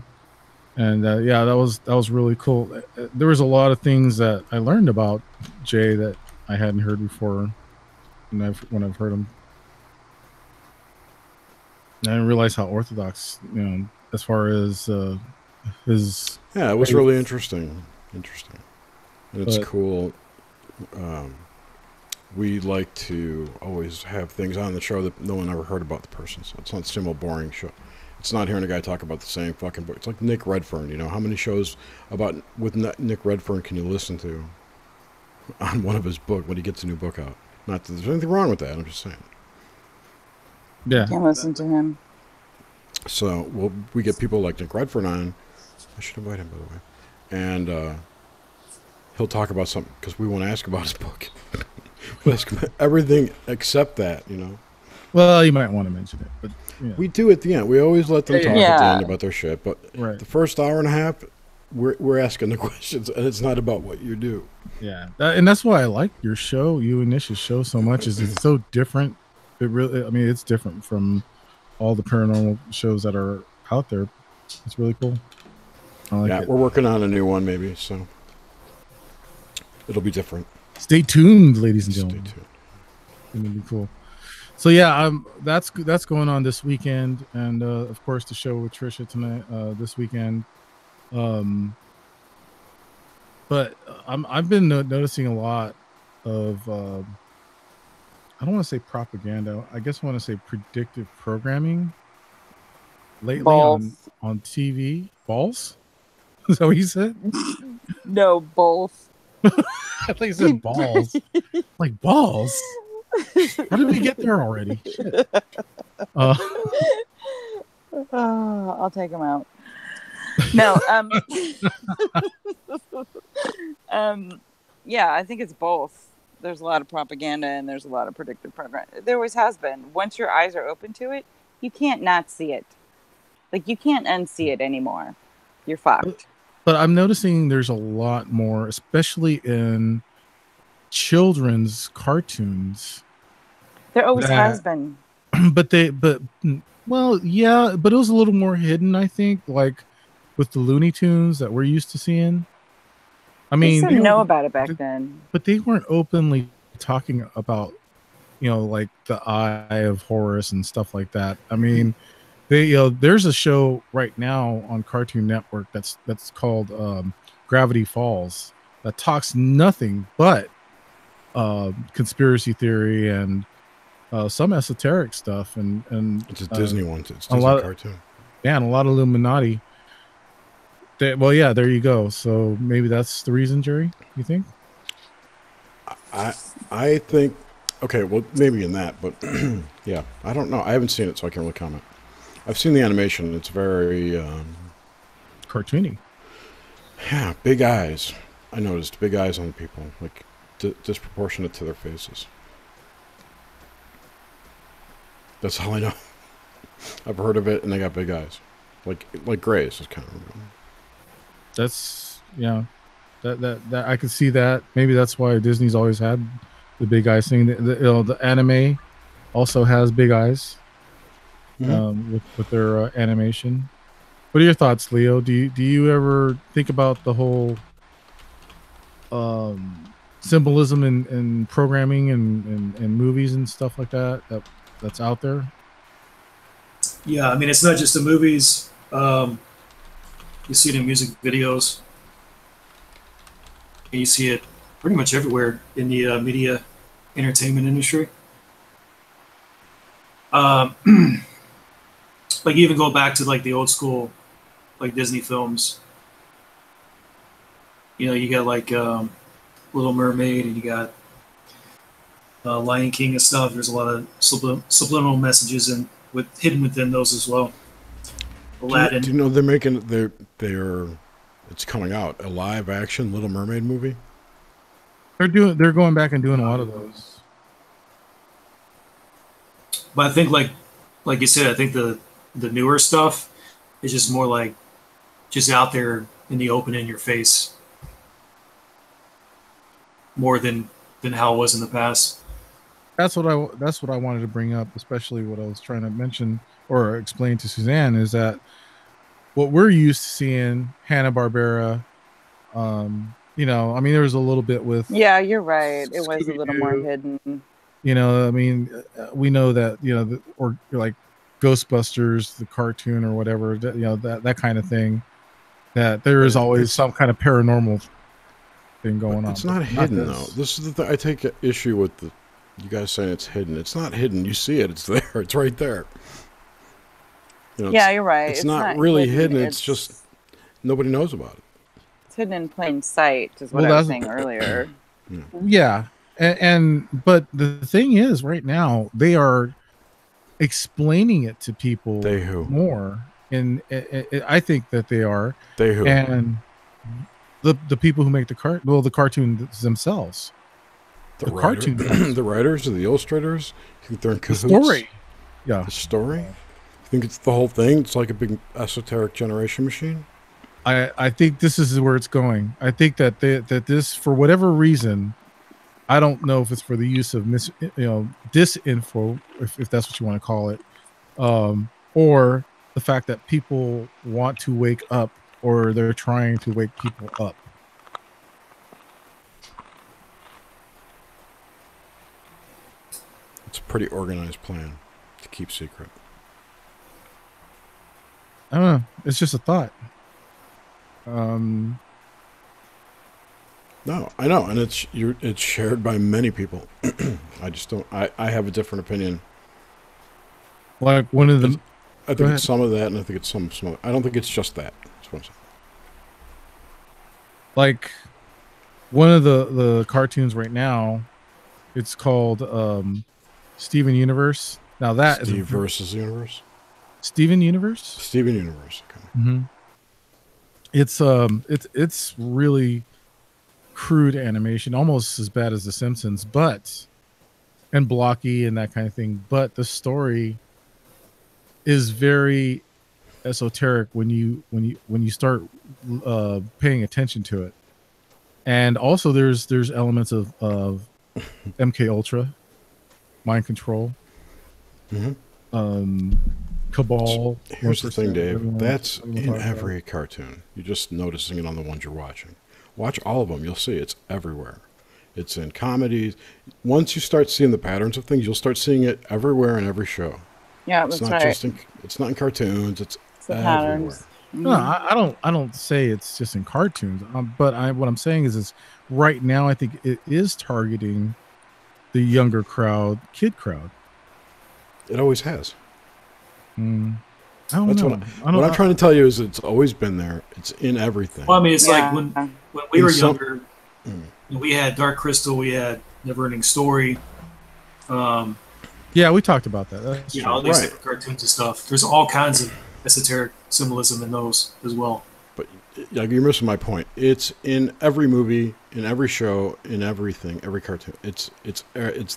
And yeah, that was really cool. There was a lot of things that I learned about Jay that I hadn't heard before, when I've heard him. I didn't realize how orthodox, as far as his. Yeah, it was really interesting. And it's cool. We like to always have things on the show that no one ever heard about the person. So it's not the same old boring show. It's not hearing a guy talk about the same fucking book. It's like Nick Redfern. How many shows with Nick Redfern can you listen to on one of his books when he gets a new book out? Not that there's anything wrong with that. I'm just saying. Yeah. Can't listen to him. So we get people like Nick Redfern on. I should invite him, by the way. And he'll talk about something because we won't ask about his book. We'll ask him everything except that, Well, you might want to mention it, but we do at the end. We always let them talk at the end about their shit. But the first hour and a half, we're asking the questions, and it's not about what you do. Yeah, and that's why I like your show, you and Nish's show, so much. Is it's so different. It really, it's different from all the paranormal shows that are out there. It's really cool. I like it. We're working on a new one, maybe, so it'll be different. Stay tuned, ladies and gentlemen. Stay tuned. It'll be cool. So yeah, that's going on this weekend, and of course the show with Trisha tonight, this weekend. But I've been noticing a lot of I don't want to say propaganda. I guess I want to say predictive programming lately on TV. Balls? Is that what you said? No, both. I think you said balls. Like balls. How did we get there already? Shit. I'll take them out. No. Yeah, I think it's both. There's a lot of propaganda and there's a lot of predictive program. There always has been. Once your eyes are open to it, you can't not see it. Like, you can't unsee it anymore. You're fucked. But I'm noticing there's a lot more, especially in children's cartoons. There always has been. But it was a little more hidden, I think, like with the Looney Tunes that we're used to seeing. I mean, they didn't know about it back then. But they weren't openly talking about, like the Eye of Horus and stuff like that. I mean, there's a show right now on Cartoon Network that's called Gravity Falls that talks nothing but conspiracy theory and some esoteric stuff, and it's a Disney one. It's Disney cartoon. Yeah, and a lot of Illuminati. There you go. So maybe that's the reason, Jerry. You think? I think. Okay, well, maybe in that, but yeah, I don't know. I haven't seen it, so I can't really comment. I've seen the animation. It's very cartoony. Yeah, big eyes. I noticed big eyes on people, like disproportionate to their faces. That's all I know. I've heard of it, and they got big eyes, like Grays is kind of. That's that I could see that. Maybe that's why Disney's always had the big eyes thing. The anime also has big eyes. With their animation. What are your thoughts, Leo? Do you ever think about the whole symbolism in programming and movies and stuff like that's out there? Yeah, I mean, it's not just the movies. You see it in music videos. And you see it pretty much everywhere in the media entertainment industry. Like, even go back to like the old school, like Disney films. You got like Little Mermaid, and you got Lion King and stuff. There's a lot of subliminal messages hidden within those as well. Aladdin. Do you know they're making it's coming out, a live action Little Mermaid movie? They're going back and doing a lot of those. But I think like you said, I think the newer stuff, It's just more like just out there in the open in your face more than how it was in the past. That's what I wanted to bring up, especially what I was trying to mention or explain to Suzanne is that what we're used to seeing Hanna-Barbera, you know, I mean, there was a little bit with you're right. It was a little more Scooby-Doo. hidden. You know, I mean, we know that, you know, or like Ghostbusters, the cartoon or whatever, you know, that kind of thing, that there is always some kind of paranormal thing going on. It's not hidden, though. This is the thing. I take issue with you guys saying it's hidden. It's not hidden. You see it. It's there. It's right there. You know, you're right. It's not really hidden. It's just nobody knows about it. It's hidden in plain sight, is what I was saying earlier. Yeah. But the thing is, right now, they are explaining it to people more. And I think that they are. And the people who make the cartoons themselves. The cartoon. The writers or the illustrators? You think they're in cahoots? The story. Yeah. The story? You think it's the whole thing? It's like a big esoteric generation machine? I think this is where it's going. I think that this, for whatever reason, I don't know if it's for the use of disinfo, if that's what you want to call it, or the fact that people want to wake up, or they're trying to wake people up. It's a pretty organized plan to keep secret. I don't know. It's just a thought. No, I know, and it's shared by many people. I just don't. I have a different opinion. Like one of the, I think it's some of that, and I think it's some. I don't think it's just that. That's what I'm saying. Like one of the cartoons right now, it's called Steven Universe. Now that Steve versus Universe. Steven Universe. Steven Universe. Okay. Mm-hmm. It's really crude animation, almost as bad as The Simpsons, and blocky and that kind of thing. But the story is very esoteric when you start paying attention to it. And also there's elements of MK Ultra, mind control, Cabal. Here's the thing, Dave. That's in every cartoon. You're just noticing it on the ones you're watching. Watch all of them. You'll see it's everywhere. It's in comedies. Once you start seeing the patterns of things, you'll start seeing it everywhere in every show. Yeah, that's right. It's not in cartoons. It's the everywhere. Patterns. No, I don't say it's just in cartoons. But what I'm saying is right now I think it is targeting the younger crowd, kid crowd. It always has. I don't know. What I'm trying to tell you is it's always been there. It's in everything. Well, I mean, it's like when we were younger, we had Dark Crystal, we had Neverending Story. Yeah, we talked about that. That's true. All these different cartoons and stuff. There's all kinds of esoteric symbolism in those as well. But you're missing my point. It's in every movie, in every show, in everything, every cartoon. It's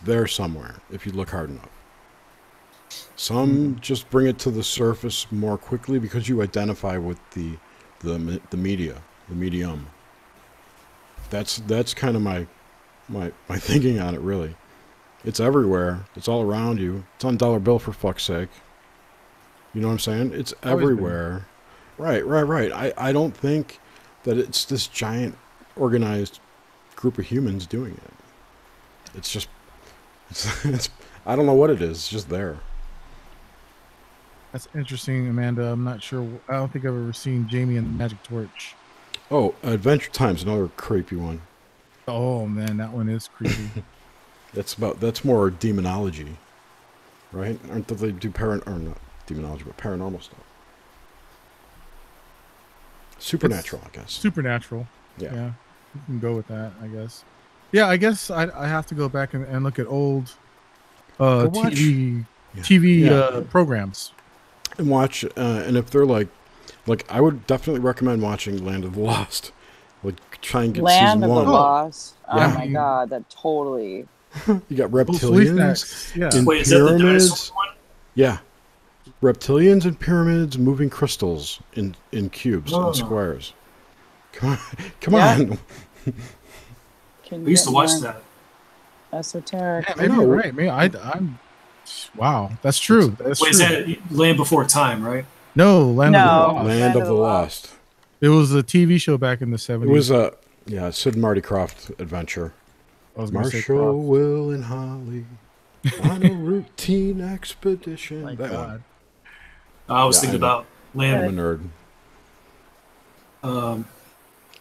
there somewhere if you look hard enough. Some just bring it to the surface more quickly because you identify with the media, the medium. That's kind of my thinking on it, really. It's everywhere. It's all around you. It's on dollar bill, for fuck's sake. You know what I'm saying? It's everywhere. Right. I don't think that it's this giant organized group of humans doing it. It's just it's I don't know what it is. It's just there. That's interesting, Amanda. I'm not sure. I don't think I've ever seen Jamie and the Magic Torch. Oh, Adventure Time's another creepy one. Oh man, that one is creepy. That's more demonology, right? Aren't they do not demonology, but paranormal stuff? Supernatural, I guess. Supernatural. Yeah. You can go with that, I guess. Yeah, I guess I have to go back and look at old TV programs. And watch, and if they're like I would definitely recommend watching Land of the Lost. Like, try and get Land season of 1. the Lost. Oh Yeah. my god, that totally. You got reptilians Yeah. in Wait, is that the pyramids. dinosaur one? Yeah. reptilians and pyramids, moving crystals in cubes and Oh. squares. Come Yeah. on. Can We used to get watch more that. esoteric. Yeah, maybe know. you're right. Maybe I'm. Wow, that's true. That's Wait, true. is that Land Before Time, right? No, Land of the No. Lost. Land of the Lost. It was a TV show back in the 70s. It was a Sid and Marty Croft adventure. I was gonna say Marshall, Croft. Will, and Holly on a routine expedition. My That God. one. I was Yeah, thinking I know. about Land, I'm a nerd. the Land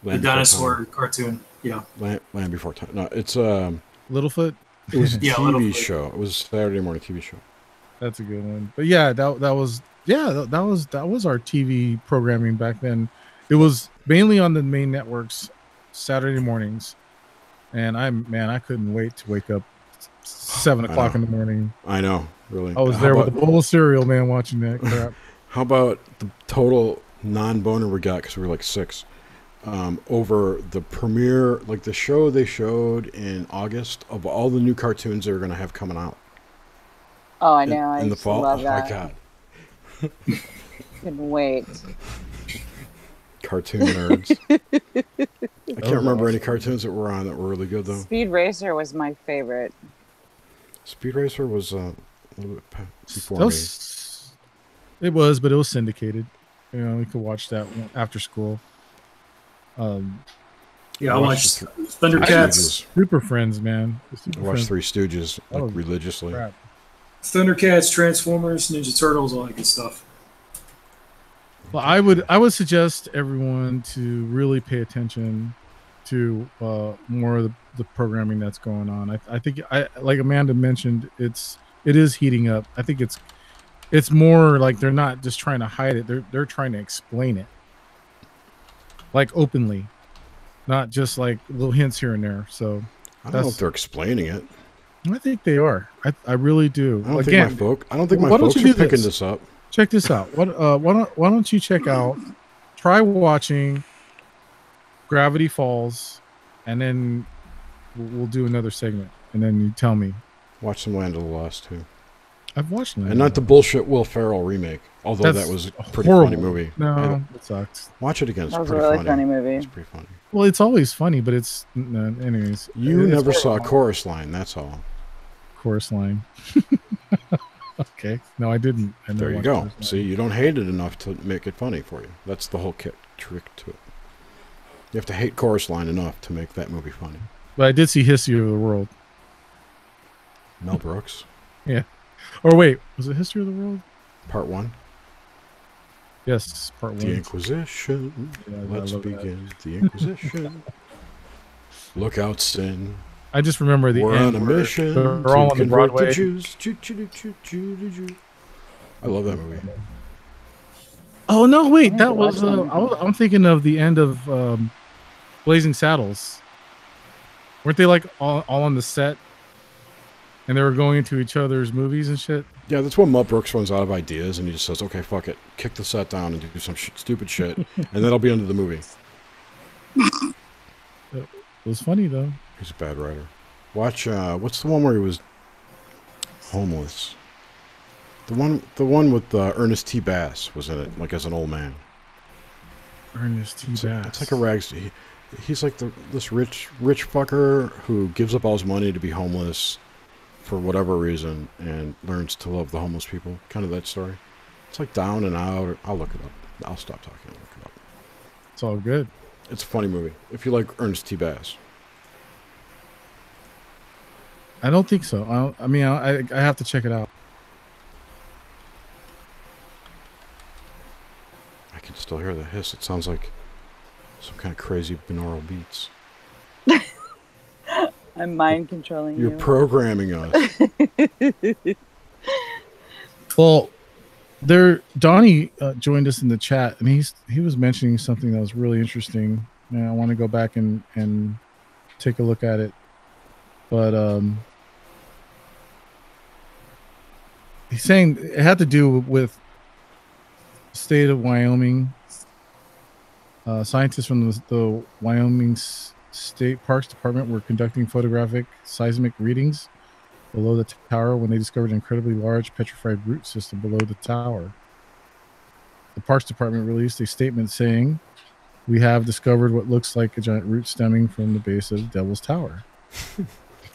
Before dinosaur Time. cartoon. Yeah. Land Before Time. No, it's Littlefoot. it was a Yeah, TV Littlefoot. show. It was a Saturday morning TV show. That's a good one. But yeah, that was that was our TV programming back then. It was mainly on the main networks Saturday mornings, and I couldn't wait to wake up 7 o'clock in the morning. I know, really. I was How there about, with a bowl of cereal, man, watching that crap. How about the total non-boner we got because we were like 6 over the premiere, like the show they showed in August of all the new cartoons they were going to have coming out Oh, I know. I in the used to fall. love Oh that. my god, Couldn't wait. cartoon nerds! I was can't remember any awesome. cartoons that were on that were really good though. Speed Racer was my favorite. Speed Racer was a little bit before That me. was- It was, but it was syndicated. You know, we could watch that after school. Yeah, I watched Watched Thundercats. Super Friends, man. The I Super watched Friends. Three Stooges like Oh, religiously. Crap. Thundercats, Transformers, Ninja Turtles, all that good stuff. Well, I would suggest everyone to really pay attention to more of the programming that's going on. I think like Amanda mentioned, it is heating up. I think it's more like they're not just trying to hide it. They're trying to explain it, like openly, not just like little hints here and there. So I don't know if they're explaining it. I think they are. I really do. I don't Again, think my why don't folks you are do picking this? this up. check this out. Why don't you check out, try watching Gravity Falls, and then we'll do another segment, and then you tell me. Watch some Land of the Lost too, I've watched Land and not the bullshit Will Ferrell remake. Although That's that was a pretty horrible. funny movie. No, it sucks. Watch it again. It's That was a pretty really funny. funny movie. It's pretty funny. Well, it's always funny, but it's anyways. You it's never saw horrible. Chorus Line. That's all. Chorus Line. Okay, no, I didn't. I never There you watched go. Chorus Line. See, you don't hate it enough to make it funny for you. That's the whole trick to it. You have to hate Chorus Line enough to make that movie funny. But I did see History of the World. Mel Brooks, Or wait, was it History of the World? Part 1. Yes, part The one. Inquisition. Yeah, I Let's love that. begin. The Inquisition. Look out, sin. I just remember the We're end. on a where mission they're to all on the convert Broadway. the Jews. I love that movie. Oh no! Wait, I that need to was. watch that. I'm thinking of the end of Blazing Saddles. Weren't they like all on the set, and they were going into each other's movies and shit? Yeah, that's when Mel Brooks runs out of ideas and he just says, okay, fuck it. Kick the set down and do some stupid shit. And that'll be under the movie. It was funny though. He's a bad writer. Watch, what's the one where he was homeless? The one with Ernest T. Bass was in it, like as an old man. Ernest T. Bass. It's like a rags. He's like this rich fucker who gives up all his money to be homeless for whatever reason and learns to love the homeless people. Kind of that story. It's like Down and Out. I'll look it up. I'll stop talking and look it up. It's all good. It's a funny movie. If you like Ernest T. Bass. I don't think so. I have to check it out. I can still hear the hiss. It sounds like some kind of crazy binaural beats. I'm mind controlling You're you. programming us. Well, Donnie joined us in the chat, and he was mentioning something that was really interesting, and I want to go back and take a look at it. But he's saying it had to do with the state of Wyoming. Scientists from the Wyoming State Parks Department were conducting photographic seismic readings below the tower when they discovered an incredibly large petrified root system below the tower. The Parks Department released a statement saying, "We have discovered what looks like a giant root stemming from the base of the Devil's Tower."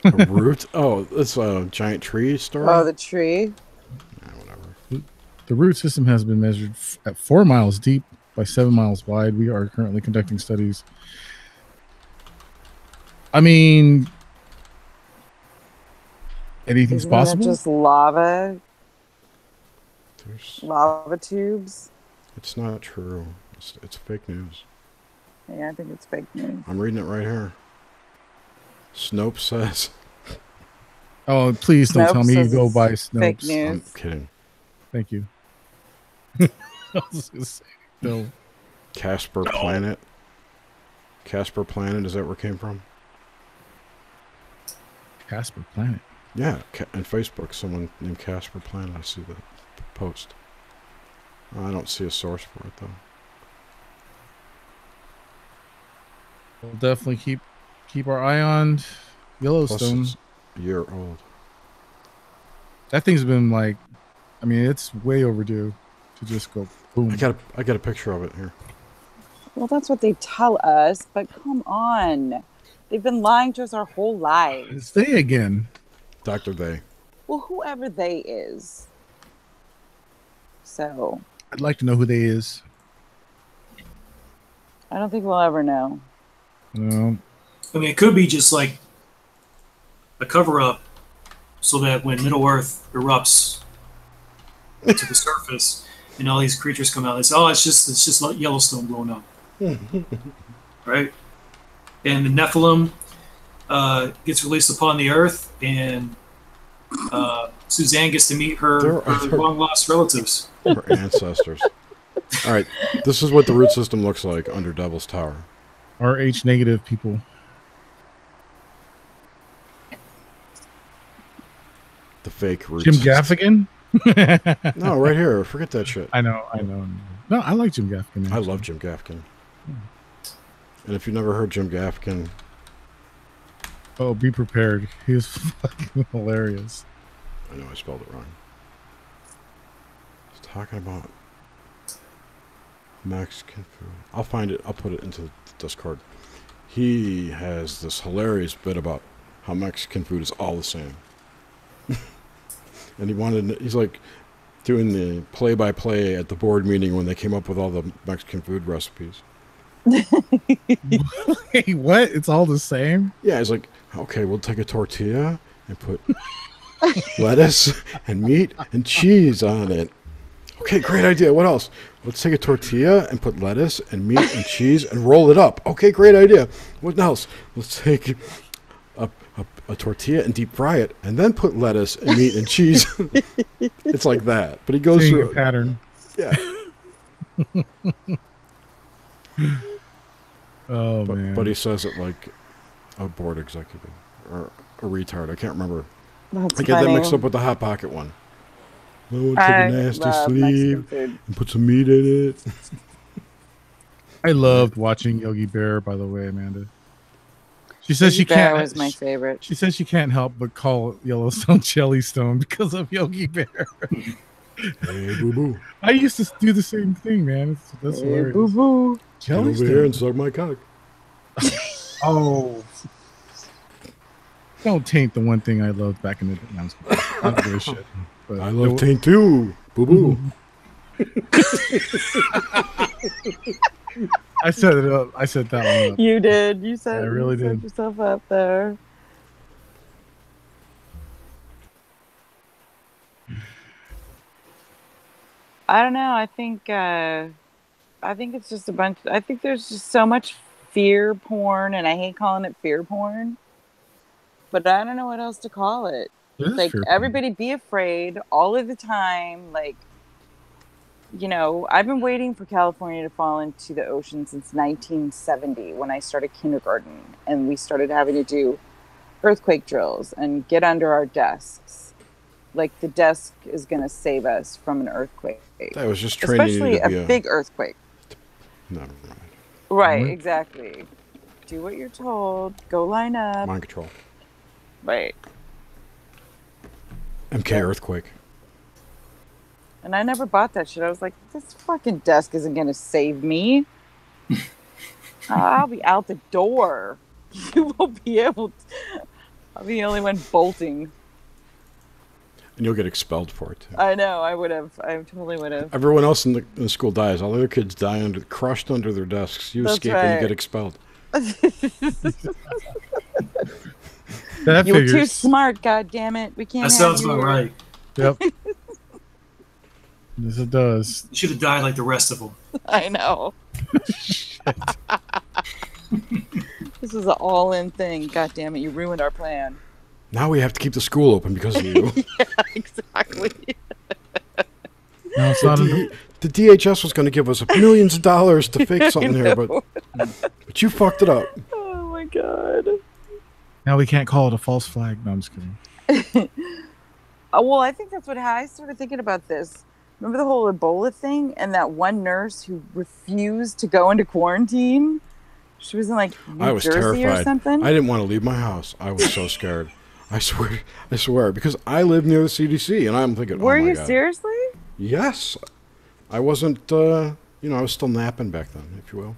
A root? Oh, it's a giant tree story? Oh, the tree. Whatever. The root system has been measured at 4 miles deep by 7 miles wide. We are currently conducting studies. I mean, anything's Isn't possible. that just lava tubes? It's not true. It's fake news. Yeah, I think it's fake news. I'm reading it right here. Snopes says. Oh, please don't tell me you go by Snopes. Fake news. I'm kidding. Thank you. I was gonna say, no. Casper Planet. Casper Planet, is that where it came from? Casper Planet. Yeah, on Facebook, someone named Casper Planet. I see the post. I don't see a source for it, though. We'll definitely keep our eye on Yellowstone. Plus, it's a year old. That thing's been like, I mean, it's way overdue to just go boom. I got a picture of it here. Well, that's what they tell us, but come on. They've been lying to us our whole lives. It's they again. Dr. They. Well, whoever they is. So. I'd like to know who they is. I don't think we'll ever know. No. I mean, it could be just like a cover-up so that when Middle Earth erupts to the surface and all these creatures come out, they say, "Oh, it's just like Yellowstone blowing up," right? And the Nephilim gets released upon the Earth, and Suzanne gets to meet her long-lost relatives, her ancestors. All right, this is what the root system looks like under Devil's Tower. RH negative people. The fake root Jim system. Gaffigan? No, right here. Forget that shit. I know. No, I like Jim Gaffigan. Actually. I love Jim Gaffigan. And if you've never heard Jim Gaffigan... Oh, be prepared. He was fucking hilarious. I know I spelled it wrong. He's talking about Mexican food. I'll find it. I'll put it into the Discord. He has this hilarious bit about how Mexican food is all the same. And he's like doing the play-by-play at the board meeting when they came up with all the Mexican food recipes. Hey, what? It's all the same? Yeah, he's like, okay, we'll take a tortilla and put lettuce and meat and cheese on it. Okay, great idea. What else? Let's take a tortilla and put lettuce and meat and cheese and roll it up. Okay, great idea. What else? Let's take a tortilla and deep fry it and then put lettuce and meat and cheese. It's like that. But he goes Seeing through a pattern. Yeah. Man. But he says it like a board executive or a retard. I can't remember. That's I get that funny. mixed up with the Hot Pocket one. I want to take a nasty love sleeve Mexican and put some meat in it. I loved watching Yogi Bear, by the way, Amanda. She says Yogi she Bear can't. was my favorite. She says she can't help but call Yellowstone Jellystone because of Yogi Bear. Hey, boo boo. I used to do the same thing, man. That's Hey, hilarious. boo boo. Get over here and suck my cock. Oh. Don't taint the one thing I loved back in the day. I don't give a shit. But I love taint too. Boo boo. I set it up. I set that one up. You did. You said I really you set did. yourself up there. I don't know. I think it's just a bunch. I think there's just so much fear porn, and I hate calling it fear porn. But I don't know what else to call it. It is Like fear porn. everybody be afraid all of the time. Like, you know, I've been waiting for California to fall into the ocean since 1970 when I started kindergarten, and we started having to do earthquake drills and get under our desks. Like the desk is going to save us from an earthquake. That was just training Especially you to be a big earthquake. Never mind. Right, Mhm. exactly. Do what you're told. Go line up. Mind control. Right. MK Earthquake. And I never bought that shit. I was like, this fucking desk isn't going to save me. I'll be out the door. You won't be able to. I'll be the only one bolting. And you'll get expelled for it, too. I know. I would have. I totally would have. Everyone else in the school dies. All the other kids die crushed under their desks. You escape and you get expelled. You're too smart, goddammit. We can't. That sounds about right. Yep. Yes, it does. You should have died like the rest of them. I know. This was an all-in thing. God damn it! You ruined our plan. Now we have to keep the school open because of you. Yeah, exactly. No, it's not. The DHS was going to give us millions of dollars to fix something here, but you fucked it up. Oh my god. Now we can't call it a false flag. No, I'm just kidding. Well, I think that's what I started thinking about this. Remember the whole Ebola thing and that one nurse who refused to go into quarantine? She was in like New Jersey terrified. Or something. I didn't want to leave my house. I was so scared. I swear, because I live near the CDC, and I'm thinking, Were oh my you God. Seriously? Yes. I wasn't, I was still napping back then, if you will.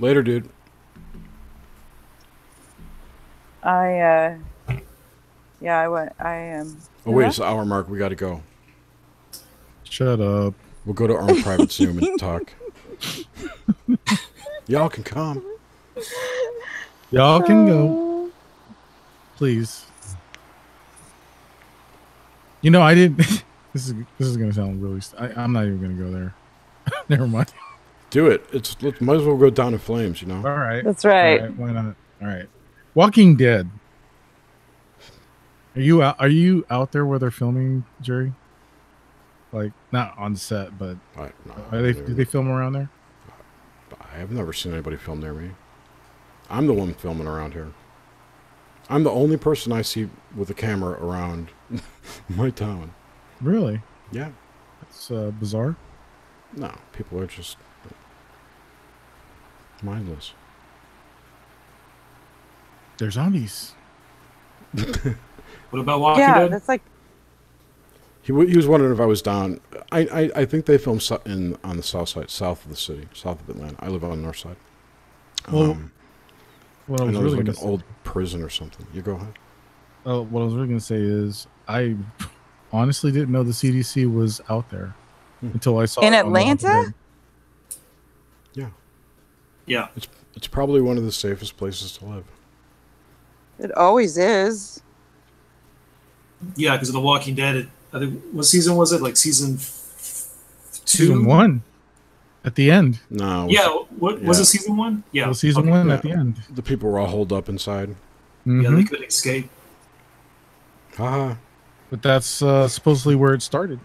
Later, dude. I am. Oh, wait, it's the hour mark. We got to go. Shut up. We'll go to our own private Zoom and talk. Y'all can come. Y'all can go. Please. You know, I didn't. This is going to sound really. I'm not even going to go there. Never mind. Do it. Might as well go down in flames, you know? All right. That's right. All right. Why not? All right. Walking Dead. Are you out there where they're filming, Jerry? Like, not on set, but do they film around there? I have never seen anybody film near me. I'm the one filming around here. I'm the only person I see with a camera around my town. Really? Yeah. That's bizarre. No, people are just mindless. They're zombies. What about Walking Dead? That's like. He was wondering if I was down. I think they film on the south side, south of the city, south of Atlanta. I live on the north side. Well, what I was know really like an old prison or something. You go ahead. Oh, what I was really going to say is I honestly didn't know the CDC was out there until I saw in it on Atlanta. Yeah. Yeah. It's probably one of the safest places to live. It always is. Yeah, because of The Walking Dead. I think what season was it? Like season 2? Season 1 at the end. No. Was it season 1? Yeah. It was season 1 at the end. The people were all holed up inside. Mm-hmm. Yeah, they couldn't escape. Haha. But that's supposedly where it started.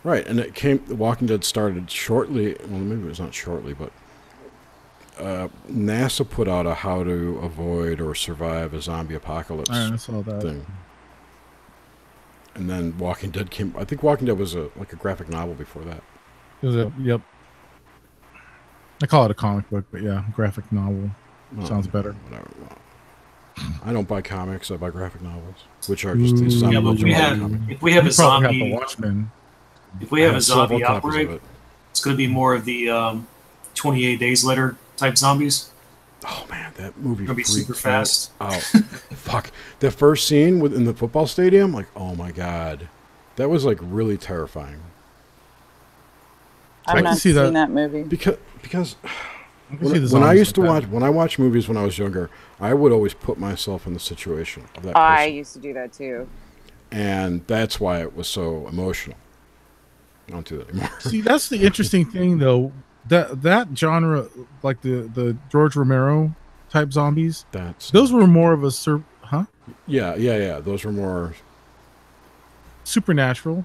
Right, and The Walking Dead started shortly. Well, maybe it was not shortly, but NASA put out a how to avoid or survive a zombie apocalypse I saw that thing. And then Walking Dead came. I think Walking Dead was like a graphic novel before that. It was yep. I call it a comic book, but yeah, graphic novel sounds better. Whatever. I don't buy comics. I buy graphic novels, which are just these zombie. Yeah, but if we have a zombie, the Watchmen. If we have a zombie outbreak, it's going to be more of the 28 Days Later type zombies. Oh man, that movie It's going to be super fast. Oh, fuck! That first scene in the football stadium, like, oh my god, that was like really terrifying. I've not seen that movie because when I used to watch movies when I was younger, I would always put myself in the situation of that person. I used to do that too, and that's why it was so emotional. I don't do that anymore. See, that's the interesting thing, though. That genre, like the George Romero type zombies, those were more of a Yeah. Those were more supernatural.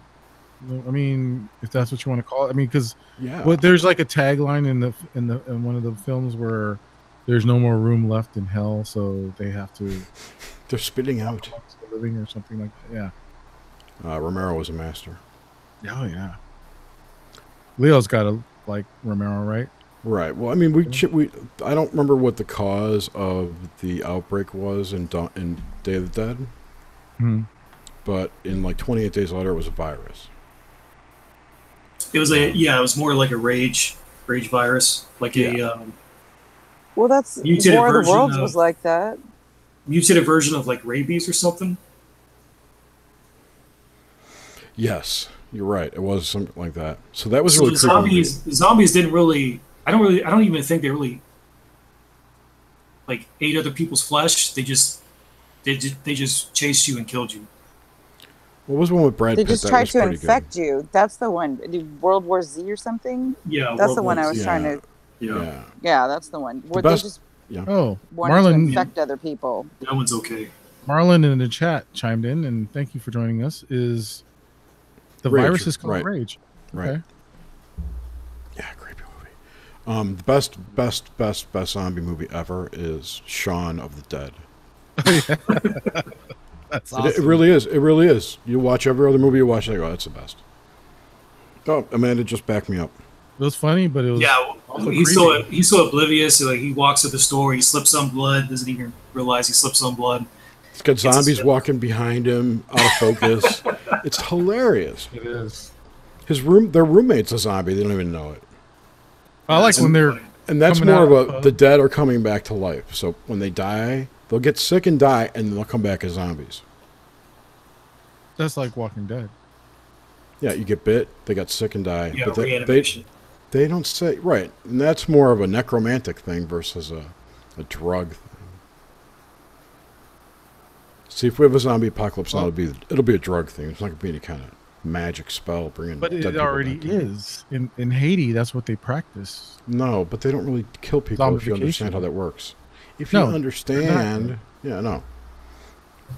I mean, if that's what you want to call it. I mean, because there's like a tagline in one of the films where there's no more room left in hell, so they have to. They're spitting out living or something like that. Yeah. Romero was a master. Oh yeah. Leo's got a like Romero, right? Right. Well, I mean, I don't remember what the cause of the outbreak was in Day of the Dead. Mhm. But in like 28 days later, it was a virus. It was it was more like a rage virus, like a Well, that's mutated War of the version Worlds of was like that. like rabies or something. Yes, you're right. It was something like that. So that was So really creepy. the zombies didn't really. I don't even think they really like ate other people's flesh. They just chased you and killed you. What was one with Brad They Pitt? just That tried was to pretty infect you. That's the one. World War Z or something. Yeah, That's World the one War I was Z. trying Yeah. to. Yeah. Yeah, that's the one. Where best- they just Yeah. Oh, wanted to Marlon, infect other people. That one's okay. Marlon in the chat chimed in, and thank you for joining us. Is the Rage, virus is called right. Rage? Right. Okay. Yeah, creepy movie. The best zombie movie ever is Shaun of the Dead. That's It awesome. really is. It really is. You watch every other movie you watch, and you go, that's the best. Oh, Amanda just backed me up. It was funny, but it was also He's creepy. so oblivious. Like he walks to the store, he slips on blood, doesn't even realize he slips on blood. He's got zombies walking behind him, out of focus. It's hilarious. It is. Their roommate's a zombie. They don't even know it. I like when they're And that's coming more out of the dead are coming back to life. So when they die, they'll get sick and die, and they'll come back as zombies. That's like Walking Dead. Yeah, you get bit, they got sick and die. Yeah, but reanimation. they don't say, right. And that's more of a necromantic thing versus a drug thing. See, if we have a zombie apocalypse now, it'll be a drug thing. It's not going to be any kind of magic spell bringing But dead it people already back. is. In Haiti, that's what they practice. No, but they don't really kill people if you understand Zombification. how that works. If you No, understand... Yeah, no.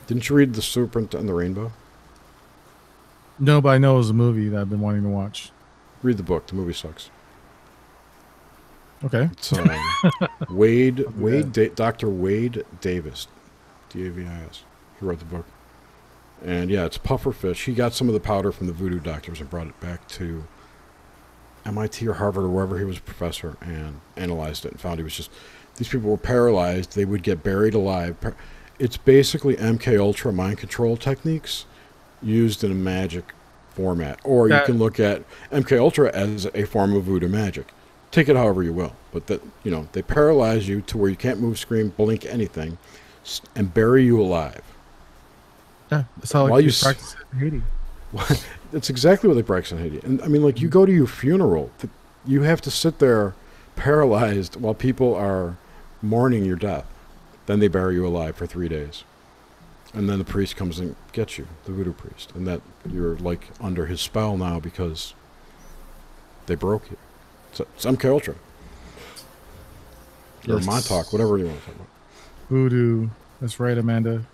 Didn't you read The Serpent and the Rainbow? No, but I know it was a movie that I've been wanting to watch. Read the book. The movie sucks. Okay. It's Dr. Wade Davis, Davis. He wrote the book, and yeah, it's pufferfish. He got some of the powder from the voodoo doctors and brought it back to MIT or Harvard or wherever he was a professor, and analyzed it and found these people were paralyzed. They would get buried alive. It's basically MK Ultra mind control techniques used in a magic format, or you can look at MK Ultra as a form of voodoo magic. Take it however you will, but they paralyze you to where you can't move, scream, blink, anything, and bury you alive. Yeah, that's how While you practice it in Haiti. That's exactly what they practice in Haiti. And I mean, like, you go to your funeral, you have to sit there paralyzed while people are mourning your death. Then they bury you alive for 3 days. And then the priest comes and gets you, the voodoo priest. And that you're, like, under his spell now because they broke you. So it's MK Ultra. Or Montauk, whatever you want to talk about. Voodoo. That's right, Amanda.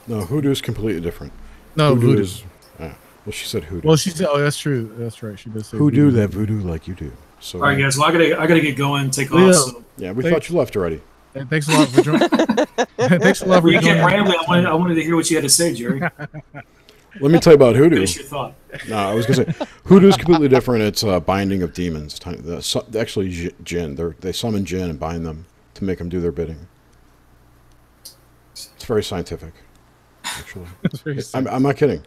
No, hoodoo is completely different. No, voodoo. is... well, she said hoodoo. Well, she said, "Oh, that's true. That's right." She does say Who do that voodoo like you do? So, All right, guys. Well, I gotta get going. Take off. So. Yeah, we thought you left already. And thanks a lot for joining. Thanks a lot for You joining. kept rambling. I wanted to hear what you had to say, Jerry. Let me tell you about hoodoo. Finish your thought. No, I was going to say, hoodoo is completely different. It's a binding of demons. Actually, jinn. They summon jinn and bind them to make them do their bidding. It's very scientific, actually. I'm not kidding.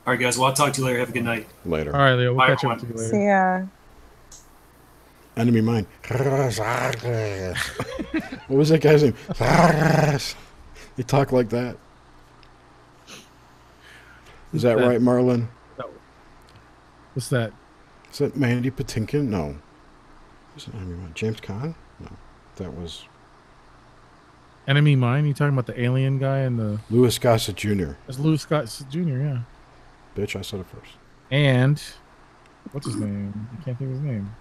All right, guys. Well, I'll talk to you later. Have a good night. Later. All right, Leo. We'll Bye, catch up with you later. See ya. Enemy mine. What was that guy's name? They talk like that. Is that right, Marlon? No. What's that? Is that Mandy Patinkin? No. Who's that enemy mine? James Caan? No. That was Enemy Mine? You talking about the alien guy and the... Louis Gossett Jr. That's Louis Scott Jr., yeah. Bitch, I said it first. And... What's his name? I can't think of his name.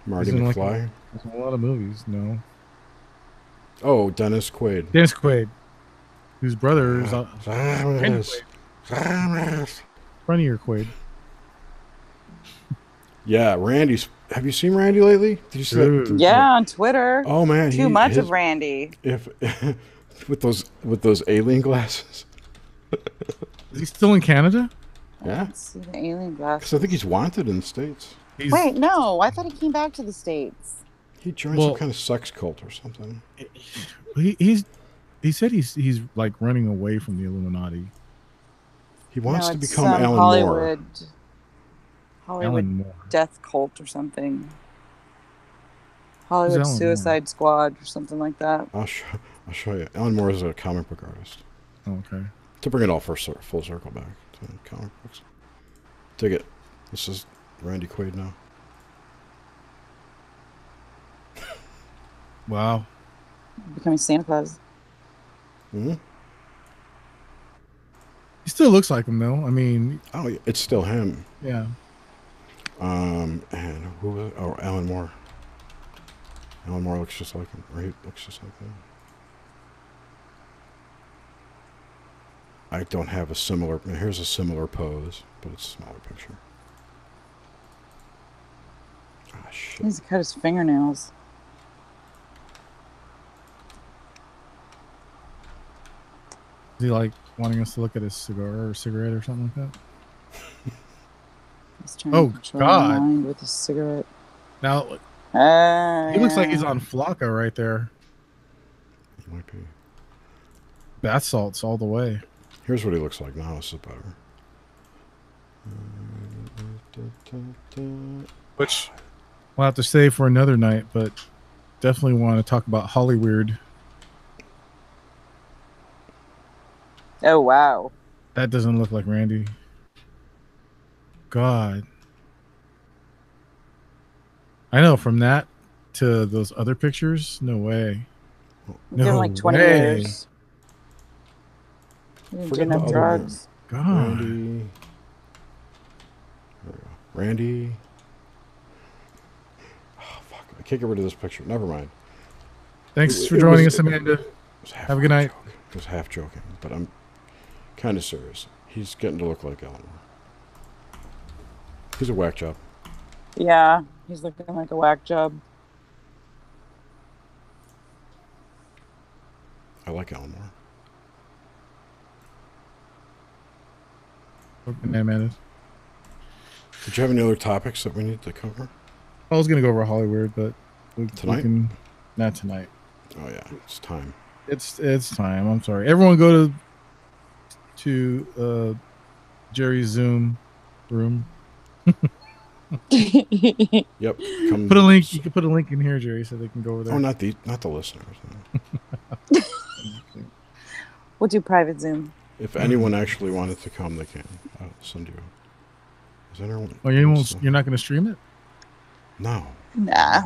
Marty He's in, McFly? There's a lot of movies, no. Oh, Dennis Quaid. Dennis Quaid. Whose brother is... Funnier Quaid. Yeah, Randy's... Have you seen Randy lately? Did you see that? Yeah, on Twitter. Oh, man. Too much of Randy. With those alien glasses. Is he still in Canada? Yeah. Let's see the alien glasses. Because I think he's wanted in the States. Wait, no. I thought he came back to the States. He joined some kind of sex cult or something. He said he's like running away from the Illuminati. He wants to it's become some Alan Hollywood Moore. death cult or something. Hollywood Suicide Squad or something like that. I'll show you. Alan Moore is a comic book artist. Okay. To bring it all full circle back to comic books. Dig it. This is Randy Quaid now. Wow. Becoming Santa Claus. Mm-hmm. He still looks like him, though. I mean... Oh, it's still him. Yeah. And who was it? Oh, Alan Moore. Alan Moore looks just like him. Or he looks just like him. I don't have a similar... Here's a similar pose, but it's a smaller picture. Ah, shit. He's cut his fingernails. Is he like wanting us to look at his cigar or cigarette or something like that? He's trying to control my mind with a cigarette. Now, he looks like he's on Flocka right there. He might be. Bath salts all the way. Here's what he looks like now. This is better. Which we'll have to save for another night, but definitely want to talk about Hollyweird. Oh, wow. That doesn't look like Randy. God. I know, from that to those other pictures, no way. Give him like 20 years. He didn't do enough drugs. God. Randy. There we go. Randy. Oh, fuck. I can't get rid of this picture. Never mind. Thanks for joining us, Amanda. Have a good night. It was half joking, but I'm kind of serious. He's getting to look like Eleanor. He's a whack job. Yeah, he's looking like a whack job. I like Eleanor. Okay, Amanda. Did you have any other topics that we need to cover? I was going to go over Hollywood, but tonight? Not tonight. Oh, yeah. It's time. It's time. I'm sorry. Everyone go to Jerry's Zoom room. Yep. Put a link. You can put a link in here, Jerry, so they can go over there. Oh, not the listeners. No. We'll do private Zoom. If anyone actually wanted to come, they can. I'll send you. Is anyone? Oh, you're not going to stream it? No. Nah.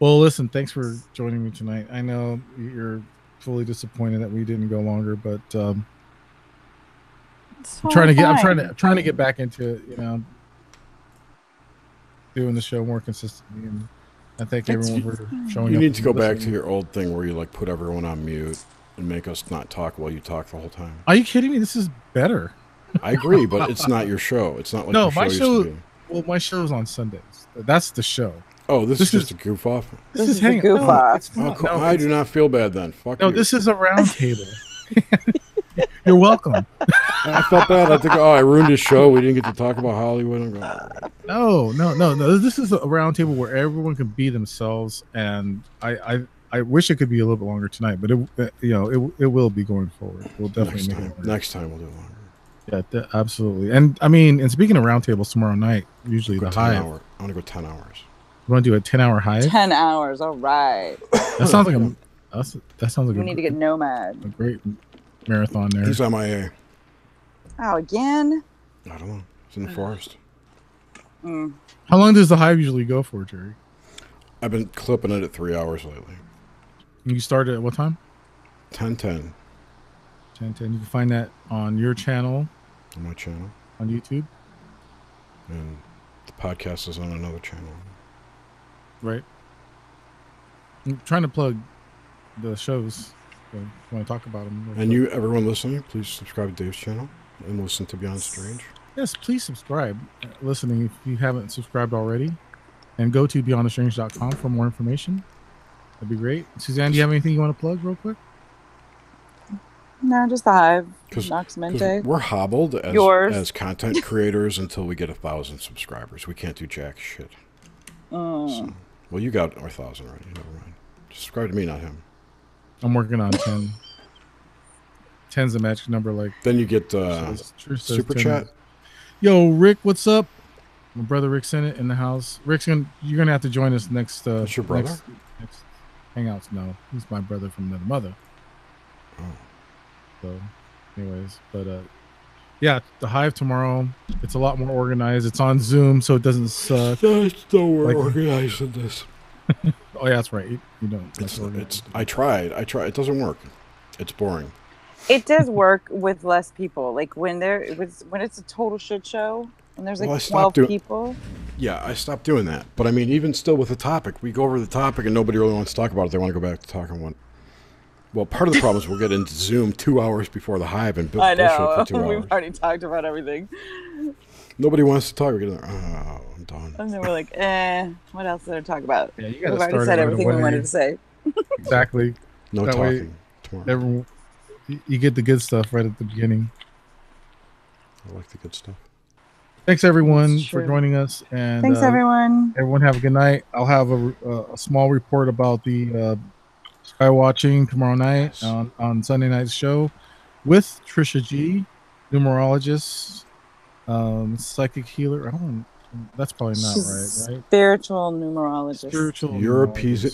Well, listen. Thanks for joining me tonight. I know you're fully disappointed that we didn't go longer, but I'm trying to get back into it. You know, doing the show more consistently, and I thank everyone for showing up. You need to go back to your old thing where you like put everyone on mute and make us not talk while you talk the whole time. Are you kidding me? This is better. I agree, but it's not your show. It's not like no, your show my show. Used to be. Well, my show's on Sundays. That's the show. Oh, this is just a goof off. This is a goof off. Oh, cool. I do not feel bad then. Fuck you. This is a round table. You're welcome. I felt bad. I think, I ruined his show. We didn't get to talk about Hollywood. I'm going, No. This is a round table where everyone can be themselves, and I wish it could be a little bit longer tonight, but it will be going forward. We'll definitely make it. Next time we'll do it longer. Yeah, absolutely. And I mean, and speaking of roundtables, tomorrow night, usually the hive. I want to go 10 hours. You want to do a 10-hour hive? 10 hours. All right. That sounds like we need to get Nomad. A great marathon there. He's MIA. Oh, again? I don't know. He's in the forest. How long does the hive usually go for, Jerry? I've been clipping it at 3 hours lately. You started at what time? 10:10. 10:10. You can find that on your channel. On my channel. On YouTube. And the podcast is on another channel. Right. I'm trying to plug the shows. So you want to talk about them? And you, everyone listening, please subscribe to Dave's channel and listen to Beyond Strange. Yes, please subscribe. Listening, if you haven't subscribed already, and go to beyondthestrange.com for more information. That'd be great. Suzanne, do you have anything you want to plug real quick? No, just the hive. Because we're hobbled as content creators until we get 1,000 subscribers. We can't do jack shit. So, well, you got 1,000 already. Never mind. Just subscribe to me, not him. I'm working on 10. 10's the magic number. Like Then you get Trish says super 10. chat. Yo, Rick, what's up? My brother Rick sent it in the house. You're gonna have to join us next. That's your brother? Next Hangouts. No, he's my brother from another mother. Oh. So, anyways, but yeah, the Hive tomorrow. It's a lot more organized. It's on Zoom, so it doesn't suck. There's nowhere organized in this. Oh yeah, that's right. You don't. It's. I tried. It doesn't work. It's boring. It does work with less people. Like when it's a total shit show and there's like 12 people. Yeah, I stopped doing that. But I mean, even still with the topic, we go over the topic and nobody really wants to talk about it. They want to go back to talking one. Well, part of the problem is we'll get into Zoom 2 hours before the Hive and bullshit for 2 hours. We've already talked about everything. Nobody wants to talk. We get I'm done. And then we're like, what else did I talk about? Yeah, We've already said everything we wanted to say. Exactly. No that talking tomorrow. You get the good stuff right at the beginning. I like the good stuff. Thanks everyone for joining us, and thanks everyone. Everyone have a good night. I'll have a small report about the sky watching tomorrow night on Sunday night's show with Trisha G, numerologist, psychic healer. That's probably not right? Spiritual numerologist.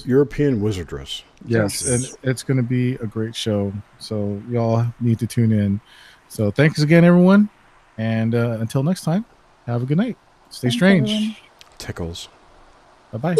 European wizardress. Yes, and it's going to be a great show. So y'all need to tune in. So thanks again, everyone. And until next time, have a good night. Stay strange. Tickles. Bye-bye.